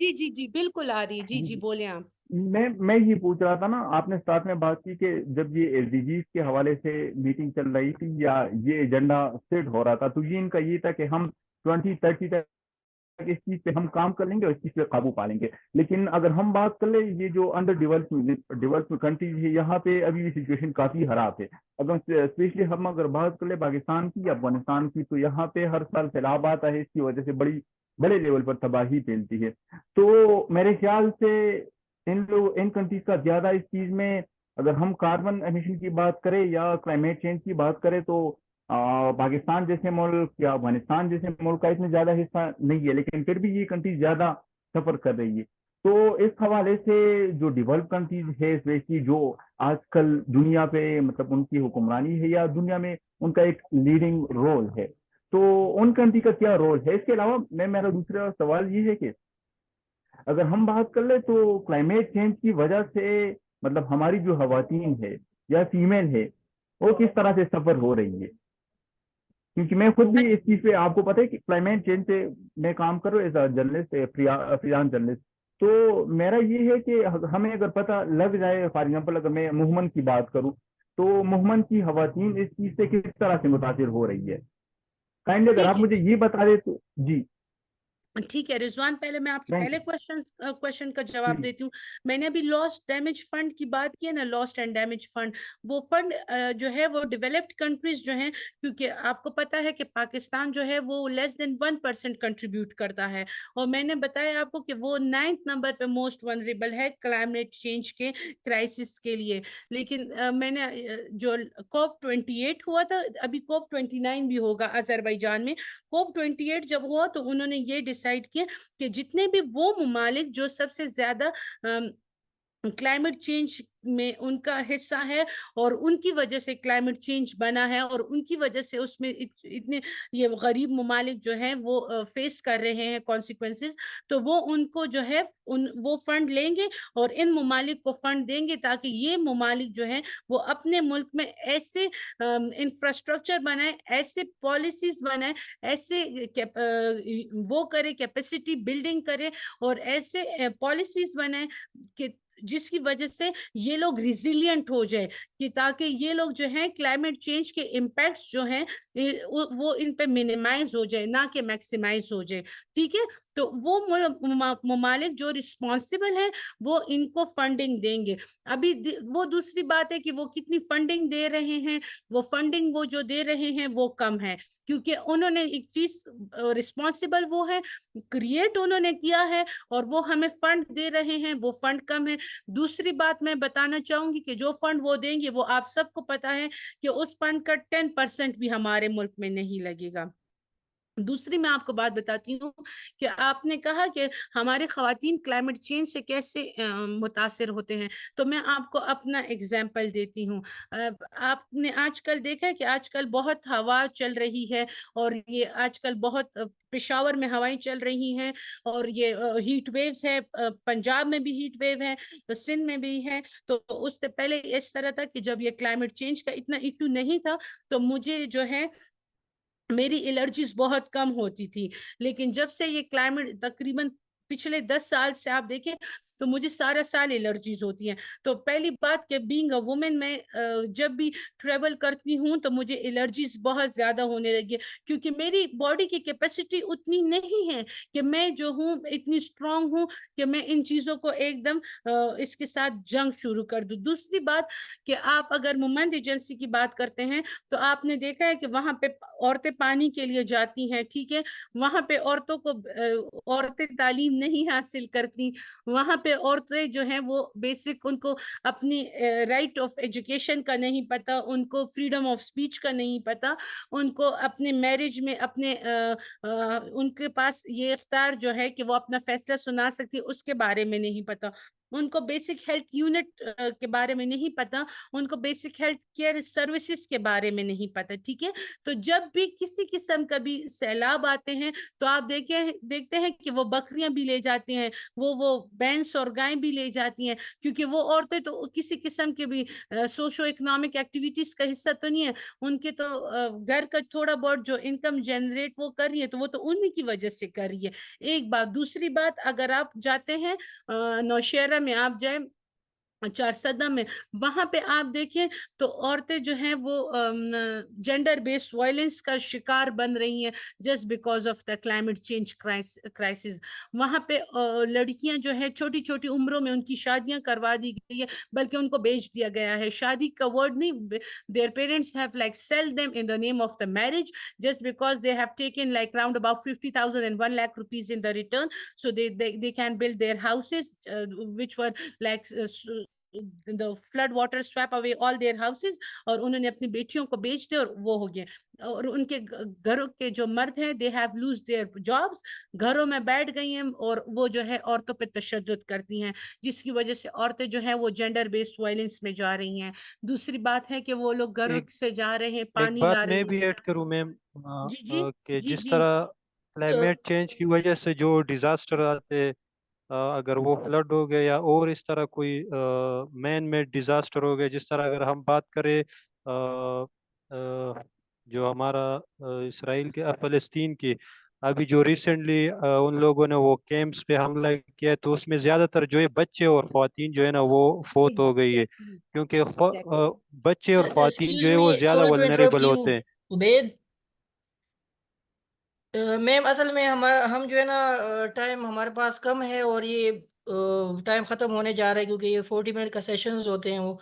جی جی بالکل آ رہی ہے. جی جی جی جی بولیں آپ. میں یہ پوچھ رہا تھا نا، آپ نے اسٹارٹ میں بات کی کہ جب یہ ایس ڈی جیز کے حوالے سے میٹنگ چل رہی تھی یا یہ ایجنڈا سیٹ ہو رہا تھا، تو یہ ان کا یہ تھا کہ ہم 2030 تک اس چیز پہ ہم کام کر لیں گے اور اس چیز پہ قابو پا لیں گے. لیکن اگر ہم بات کر لیں یہ جو انڈر ڈیولپڈ کنٹریز ہے، یہاں پہ ابھی بھی سچویشن کافی خراب ہے. اگر اسپیشلی ہم اگر بات کر لیں پاکستان کی یا افغانستان کی، تو یہاں پہ ہر سال سیلاب آتا ہے، اس کی وجہ سے بڑے لیول پر تباہی پھیلتی ہے. تو میرے خیال سے ان کنٹریز کا زیادہ اس چیز میں، اگر ہم کاربن ایمیشن کی بات کریں یا کلائمیٹ چینج کی بات کریں، تو پاکستان جیسے ملک یا افغانستان جیسے ملک کا اتنا زیادہ حصہ نہیں ہے، لیکن پھر بھی یہ کنٹری زیادہ سفر کر رہی ہے. تو اس حوالے سے جو ڈیولپ کنٹریز ہے، اسپیشلی جو آج کل دنیا پہ مطلب ان کی حکمرانی ہے یا دنیا میں ان کا ایک لیڈنگ رول ہے، تو ان کنٹری کا کیا رول ہے؟ اس کے علاوہ میرا دوسرا سوال یہ ہے کہ اگر ہم بات کر لیں تو کلائمیٹ چینج کی وجہ سے مطلب ہماری جو خواتین ہے یا فیمیل ہے، وہ کس طرح سے سفر ہو رہی ہے؟ کیونکہ میں خود بھی اس چیز پہ، آپ کو پتہ ہے کہ کلائمیٹ چینج پہ میں کام کر رہا ہوں as a journalist, freelance journalist. تو میرا یہ ہے کہ ہمیں اگر پتہ لگ جائے، فار ایگزامپل اگر میں مہمن کی بات کروں، تو مہمن کی خواتین اس چیز سے کس طرح سے متاثر ہو رہی ہے؟ کائنڈلی اگر آپ ٹھیک مجھے یہ بتا دیں تو. جی ٹھیک ہے رضوان، پہلے میں آپ کے تھینک پہلے یو. کوشچن کا جواب دیتی ہوں. میں نے ابھی لاسٹ ڈیمیج فنڈ کی بات کی ہے نا، لاسٹ اینڈ ڈیمیج فنڈ، وہ فنڈ جو ہے وہ ڈیولپڈ کنٹریز جو ہیں، کیونکہ آپ کو پتا ہے کہ پاکستان جو ہے وہ لیس دین 1% کنٹریبیوٹ کرتا ہے، اور میں نے بتایا آپ کو کہ وہ 9th نمبر پہ موسٹ ونریبل ہے کلائمیٹ چینج کے کرائسس کے لیے. لیکن میں نے جو کوپ 28 ہوا تھا، ابھی کوپ 29 بھی ہوگا آذربائیجان میں. کوپ 28 جب ہوا تو انہوں نے یہ ڈیسائیڈ کیا کہ جتنے بھی وہ ممالک جو سب سے زیادہ کلائمیٹ چینج میں ان کا حصہ ہے اور ان کی وجہ سے کلائمیٹ چینج بنا ہے، اور ان کی وجہ سے اس میں اتنے یہ غریب ممالک جو ہیں وہ فیس کر رہے ہیں کانسیکوینسز، تو وہ ان کو جو ہے وہ فنڈ لیں گے اور ان ممالک کو فنڈ دیں گے، تاکہ یہ ممالک جو ہیں وہ اپنے ملک میں ایسے انفراسٹرکچر بنائیں، ایسے پالیسیز بنائیں، ایسے وہ کرے، کیپیسٹی بلڈنگ کرے، اور ایسے پالیسیز بنائیں کہ جس کی وجہ سے یہ لوگ ریزیلینٹ ہو جائے، کہ تاکہ یہ لوگ جو ہیں کلائمیٹ چینج کے امپیکٹس جو ہیں وہ ان پہ منیمائز ہو جائے، نہ کہ میکسیمائز ہو جائے. ٹھیک ہے، تو وہ ممالک جو رسپانسبل ہیں وہ ان کو فنڈنگ دیں گے. ابھی وہ دوسری بات ہے کہ وہ کتنی فنڈنگ دے رہے ہیں، وہ فنڈنگ وہ جو دے رہے ہیں وہ کم ہے، کیونکہ انہوں نے ایک چیز رسپانسبل وہ ہے، کریٹ انہوں نے کیا ہے، اور وہ ہمیں فنڈ دے رہے ہیں، وہ فنڈ کم ہے. دوسری بات میں بتانا چاہوں گی کہ جو فنڈ وہ دیں گے وہ آپ سب کو پتا ہے کہ اس فنڈ کا 10% بھی ہمارے ملک میں نہیں لگے گا. دوسری میں آپ کو بات بتاتی ہوں کہ آپ نے کہا کہ ہمارے خواتین کلائمیٹ چینج سے کیسے متاثر ہوتے ہیں، تو میں آپ کو اپنا اگزامپل دیتی ہوں. آپ نے آج کل دیکھا ہے کہ آج کل بہت ہوا چل رہی ہے، اور یہ آج کل بہت پشاور میں ہوائیں چل رہی ہیں، اور یہ ہیٹ ویوز ہے، پنجاب میں بھی ہیٹ ویو ہے، سندھ میں بھی ہے. تو اس سے پہلے اس طرح تھا کہ جب یہ کلائمیٹ چینج کا اتنا ایشو نہیں تھا تو مجھے جو ہے میری الرجیز بہت کم ہوتی تھی. لیکن جب سے یہ کلائمیٹ تقریباً پچھلے 10 سال سے آپ دیکھیں تو مجھے سارا سال الرجیز ہوتی ہیں. تو پہلی بات کہ بینگ اے وومن، میں جب بھی ٹریول کرتی ہوں تو مجھے الرجیز بہت زیادہ ہونے لگی، کیونکہ میری باڈی کی کیپیسٹی اتنی نہیں ہے کہ میں جو ہوں اتنی اسٹرانگ ہوں کہ میں ان چیزوں کو ایک دم اس کے ساتھ جنگ شروع کر دوں. دوسری بات کہ آپ اگر مومنٹ ایجنسی کی بات کرتے ہیں تو آپ نے دیکھا ہے کہ وہاں پہ عورتیں پانی کے لیے جاتی ہیں، ٹھیک ہے، وہاں پہ عورتیں تعلیم نہیں حاصل کرتی، وہاں پہ عورتیں جو ہیں وہ بیسک ان کو اپنی رائٹ آف ایجوکیشن کا نہیں پتا، ان کو فریڈم آف سپیچ کا نہیں پتا، ان کو اپنے میرج میں ان کے پاس یہ اختیار جو ہے کہ وہ اپنا فیصلہ سنا سکتی اس کے بارے میں نہیں پتا. ان کو بیسک ہیلتھ یونٹ کے بارے میں نہیں پتا, ان کو بیسک ہیلتھ کیئر سروسز کے بارے میں نہیں پتا. ٹھیک ہے, تو جب بھی کسی قسم کا بھی سیلاب آتے ہیں تو آپ دیکھتے ہیں کہ وہ بکریاں بھی لے جاتے ہیں, وہ بھینس اور گائیں بھی لے جاتی ہیں, کیونکہ وہ عورتیں تو کسی قسم کے بھی سوشو اکنامک ایکٹیویٹیز کا حصہ تو نہیں ہے, ان کے تو گھر کا تھوڑا بہت جو انکم جنریٹ وہ کر رہی ہے تو وہ تو انہی کی وجہ سے کر رہی ہے. ایک بات. دوسری بات, اگر آپ جاتے ہیں نوشہرہ میں, آپ جائیں چارسدہ میں, وہاں پہ آپ دیکھیں تو عورتیں جو ہیں وہ جینڈر بیسڈ وائلنس کا شکار بن رہی ہیں just because of the climate change crisis. وہاں پہ لڑکیاں جو ہے چھوٹی چھوٹی عمروں میں ان کی شادیاں کروا دی گئی ہے, بلکہ ان کو بیچ دیا گیا ہے. شادی کا ورڈ نہیں, their parents have like sell them in the name of the marriage just because they have taken like round about 50,000 and 1 lakh rupees in the return, so they can build their houses which were like the flood water swept away all their houses, اور انہوں نے اپنی بیٹیوں کو بیچ دے اور وہ ہو گئے. اور ان کے گھروں کے جو مرد ہیں they have lose their jobs, گھروں میں بیٹھ گئی ہیں اور وہ جو ہے عورتوں پہ تشدد کرتی ہیں, جس کی وجہ سے عورتیں جو ہیں وہ جینڈر بیسڈ وائلنس میں جا رہی ہیں. دوسری بات ہے کہ وہ لوگ گھروں سے جا رہے ہیں, ایک پانی بات لا رہے میں ہیں. بھی ایڈ کروں میم, جی جی کہ جی جس جی طرح کلائمیٹ چینج کی وجہ سے جو ڈیزاسٹر آتے, اگر وہ فلڈ ہو گئے یا اور اس طرح کوئی مین میڈ ڈیزاسٹر ہو گئے, جس طرح اگر ہم بات کریں جو ہمارا اسرائیل کے فلسطین کی, ابھی جو ریسنٹلی ان لوگوں نے وہ کیمپس پہ حملہ کیا, تو اس میں زیادہ تر جو ہے بچے اور خواتین جو ہے نا وہ فوت ہو گئی ہے, کیونکہ بچے اور خواتین ایکسکیوز جو ہے وہ می, زیادہ سوری ٹو انٹرپٹ ولنریبل یو ہوتے ہیں. عبید. میم اصل میں ہم جو ہے نا ٹائم ہمارے پاس کم ہے, اور یہ ٹائم ختم ہونے جا رہا ہے کیونکہ یہ 40 منٹ کا سیشنز ہوتے ہیں. وہ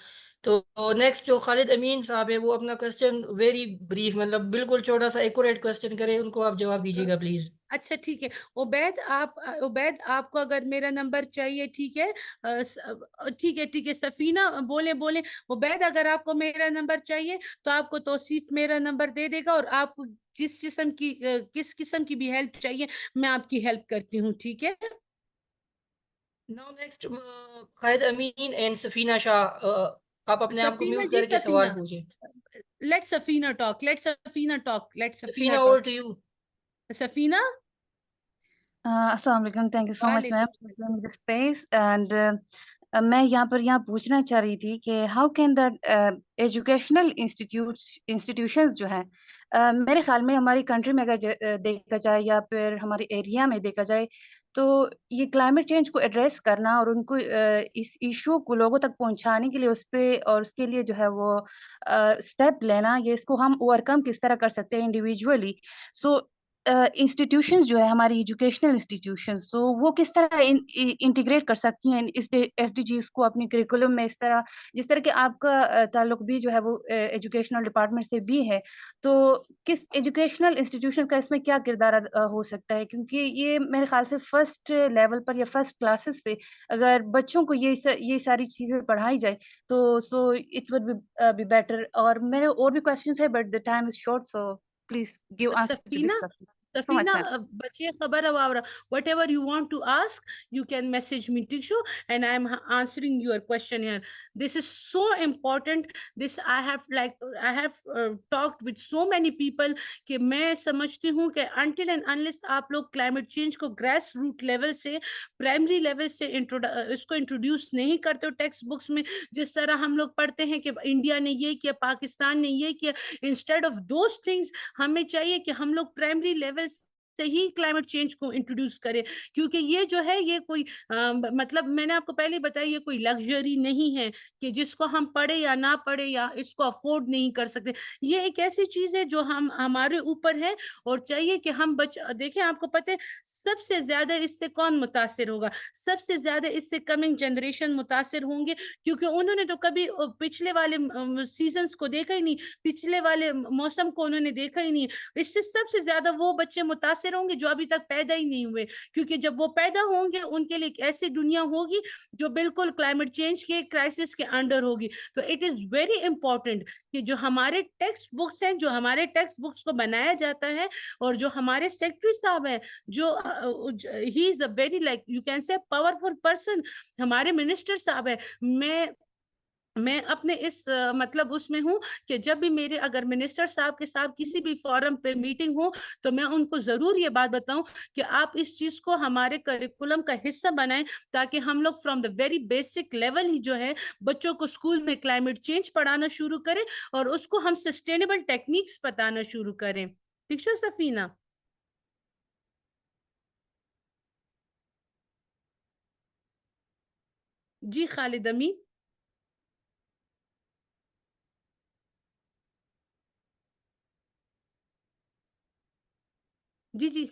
تو نیکسٹ جو خالد امین صاحب ہے وہ اپنا کوسچن ویری بریف, مطلب بالکل چھوٹا سا ایکوریٹ کوسچن کرے, ان کو آپ جواب دیجیے گا پلیز. اچھا ٹھیک ہے. عبید آپ کو اگر میرا نمبر چاہیے, ٹھیک ہے ٹھیک ہے. سفینہ بولیں. عبید اگر آپ کو میرا نمبر چاہیے تو آپ کو توصیف میرا نمبر دے دے گا, اور آپ کو کس قسم کی بھی ہیلپ چاہیے میں آپ کی ہیلپ کرتی ہوں. ٹھیک ہے. Now next Khalid Amin and Safina Shah, آپ اپنے آپ کو سفینہ میوٹ جی, کر کے سوال پوچھیں. Let Safina talk. Safina over to you. Safina. السلام علیکم. Thank you so much ma'am وعلیکم for giving this space. And میں یہاں پوچھنا چاہ رہی تھی کہ how can that educational institutions جو ہیں, میرے خیال میں ہماری کنٹری میں اگر دیکھا جائے یا پھر ہمارے ایریا میں دیکھا جائے, تو یہ کلائمیٹ چینج کو ایڈریس کرنا اور ان کو اس ایشو کو لوگوں تک پہنچانے کے لیے اس پہ اور اس کے لیے جو ہے وہ اسٹیپ لینا, یہ اس کو ہم اوور کم کس طرح کر سکتے ہیں انڈیویجولی. سو انسٹیٹیوشنز جو ہے ہماری ایجوکیشنل انسٹیٹیوشنز, تو وہ کس طرح انٹیگریٹ کر سکتی ہیں اس ایس ڈی جیز کو اپنی کریکولم میں, جس طرح کہ آپ کا تعلق بھی جو ہے وہ ایجوکیشنل ڈپارٹمنٹ سے بھی ہے, تو کس ایجوکیشنل انسٹیٹیوشن کا اس میں کیا کردار ہو سکتا ہے؟ کیونکہ یہ میرے خیال سے فرسٹ لیول پر یا فرسٹ کلاسز سے اگر بچوں کو یہ ساری چیزیں پڑھائی جائے تو so it would be better. اور میرے اور بھی کوشچنس ہے but the time is short, so please give answer to this question. So much, ma'am. بچے خبر whatever you want to ask, you can message me, Tishu, and I am answering your question here. This is so important. This I have talked with so many people کہ میں سمجھتی ہوں کہ until and unless آپ لوگ climate change کو grass root level سے primary level سے اس کو introduce نہیں کرتے ہو ٹیکسٹ بکس میں, جس طرح ہم لوگ پڑھتے ہیں کہ انڈیا نے یہ کیا, پاکستان نے یہ کیا, instead of those things ہمیں چاہیے کہ ہم لوگ پرائمری لیول سے ہی کلائمیٹ چینج کو انٹروڈیوس کرے, کیونکہ یہ جو ہے یہ کوئی مطلب میں نے آپ کو پہلے بتایا یہ کوئی لگژری نہیں ہے کہ جس کو ہم پڑھے یا نہ پڑھے یا اس کو افورڈ نہیں کر سکتے. یہ ایک ایسی چیز ہے جو ہمارے اوپر ہے, اور چاہیے کہ ہم دیکھیں آپ کو پتہ ہے سب سے زیادہ اس سے کون متاثر ہوگا, سب سے زیادہ اس سے کمنگ جنریشن متاثر ہوں گے, کیونکہ انہوں نے تو کبھی پچھلے والے سیزنز کو دیکھا ہی نہیں, پچھلے والے موسم کو انہوں نے دیکھا ہی نہیں. اس سے سب سے زیادہ وہ بچے متاثر متاثر ہوں گے جو ابھی تک پیدا ہی نہیں ہوئے, کیونکہ جب وہ پیدا ہوں گے ان کے لیے ایک ایسی دنیا ہوگی جو بالکل کلائمیٹ چینج کے کرائسس کے انڈر ہوگی. تو اٹ از ویری امپورٹنٹ کہ جو ہمارے ٹیکسٹ بکس ہیں, جو ہمارے ٹیکسٹ بکس کو بنایا جاتا ہے, اور جو ہمارے سیکٹری صاحب ہیں, جو he is a very like you can say powerful person, ہمارے منسٹر صاحب ہے. میں اپنے اس مطلب اس میں ہوں کہ جب بھی میرے اگر منسٹر صاحب کے ساتھ کسی بھی فورم پہ میٹنگ ہو تو میں ان کو ضرور یہ بات بتاؤں کہ آپ اس چیز کو ہمارے کریکولم کا حصہ بنائیں, تاکہ ہم لوگ from the very basic level ہی جو ہے بچوں کو اسکول میں کلائمیٹ چینج پڑھانا شروع کریں اور اس کو ہم سسٹینیبل ٹیکنیکس بتانا شروع کریں. ٹھیک ہے سفینہ؟ جی خالد امین. جی جی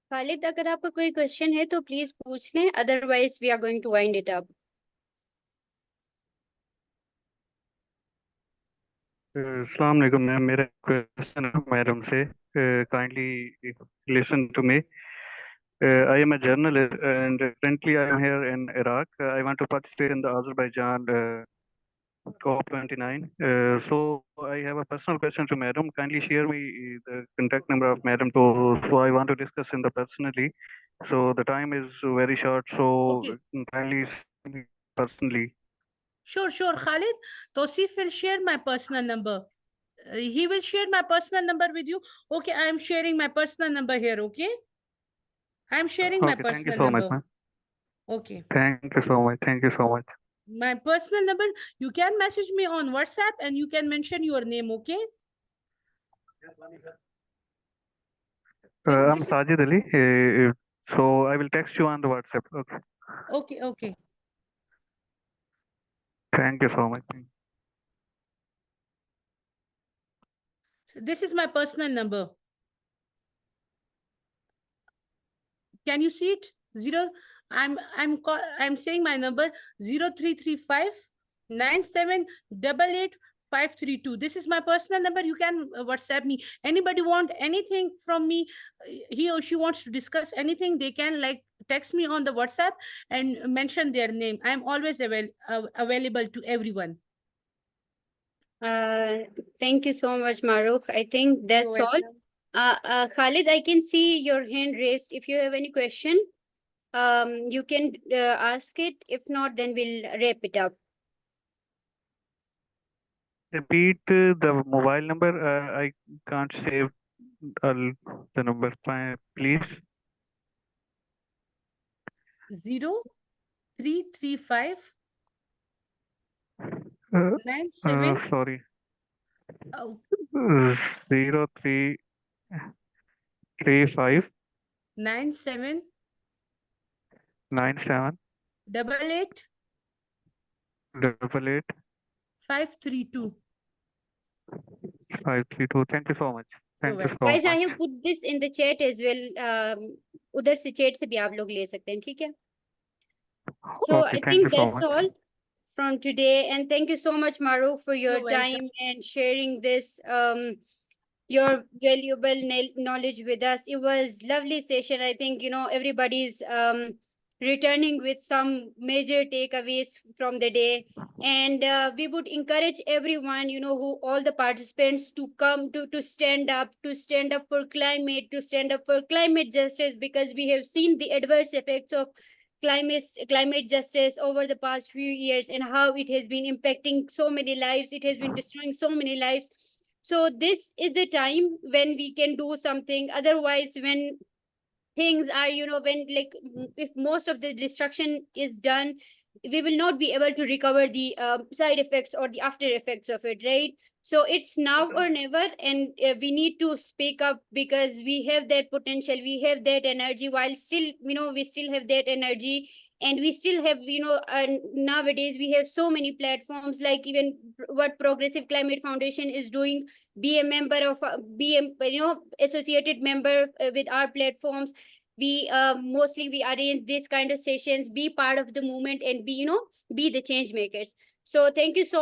خالد, اگر آپ کا کوئی کوشچن ہے تو پلیز پوچھ لیں, otherwise we are going to wind it up. السلام علیکم میم, میرا کوشچن ہے میڈم سے, kindly listen to me. I am a journalist and currently I am here in Iraq. I want to participate in the Azerbaijan COP29. So I have a personal question to madam. Kindly share me the contact number of madam. So I want to discuss in the personally. So the time is very short. So Okay. kindly send me personally. Sure, Khalid. Tosif will share my personal number. He will share my personal number with you. Okay, I am sharing my personal number here, okay? I am sharing my Okay, thank you personal so much, number. ma'am. Okay. Thank you so much. Thank you so much. My personal number, you can message me on WhatsApp and you can mention your name, okay? I'm This is Sajid Ali. So I will text you on the WhatsApp. Okay. okay. Thank you so much. So this is my personal number. Can you see it? I'm saying my number 0335 9788 532. This is my personal number. You can WhatsApp me. Anybody want anything from me, he or she wants to discuss anything, they can like text me on the WhatsApp and mention their name. I'm always available to everyone. Thank you so much, Maruk. I think that's all. Khalid, I can see your hand raised. If you have any question, you can ask it. If not, then we'll wrap it up. Repeat the mobile number. I can't save the number, please. 0335 97 Sorry. oh, 0335 97 97 88 88 532. 532. Thank you so much. Thank you so Guys, I much. have put this in the chat as well. Udhar se chat se bhi aap log le sakte hain, theek hai? So Okay, I thank think you so that's much. all from today. And thank you so much, Maruk, for your You're welcome. time and sharing this your valuable knowledge with us. It was lovely session. I think, you know, everybody's returning with some major takeaways from the day. And we would encourage everyone, you know, who all the participants to come to stand up for climate, to stand up for climate justice, because we have seen the adverse effects of climate justice over the past few years and how it has been impacting so many lives. It has been destroying so many lives. So this is the time when we can do something. Otherwise, when things are, you know, when like if most of the destruction is done, we will not be able to recover the side effects or the after effects of it, right? So it's now or never, and we need to speak up because we have that potential, we have that energy, while still, we still have that energy, and we still have, nowadays we have so many platforms, like even what Progressive Climate Foundation is doing. Be a member of, associated member with our platforms. We mostly we arrange this kind of sessions, be part of the movement, and be the change makers. So thank you so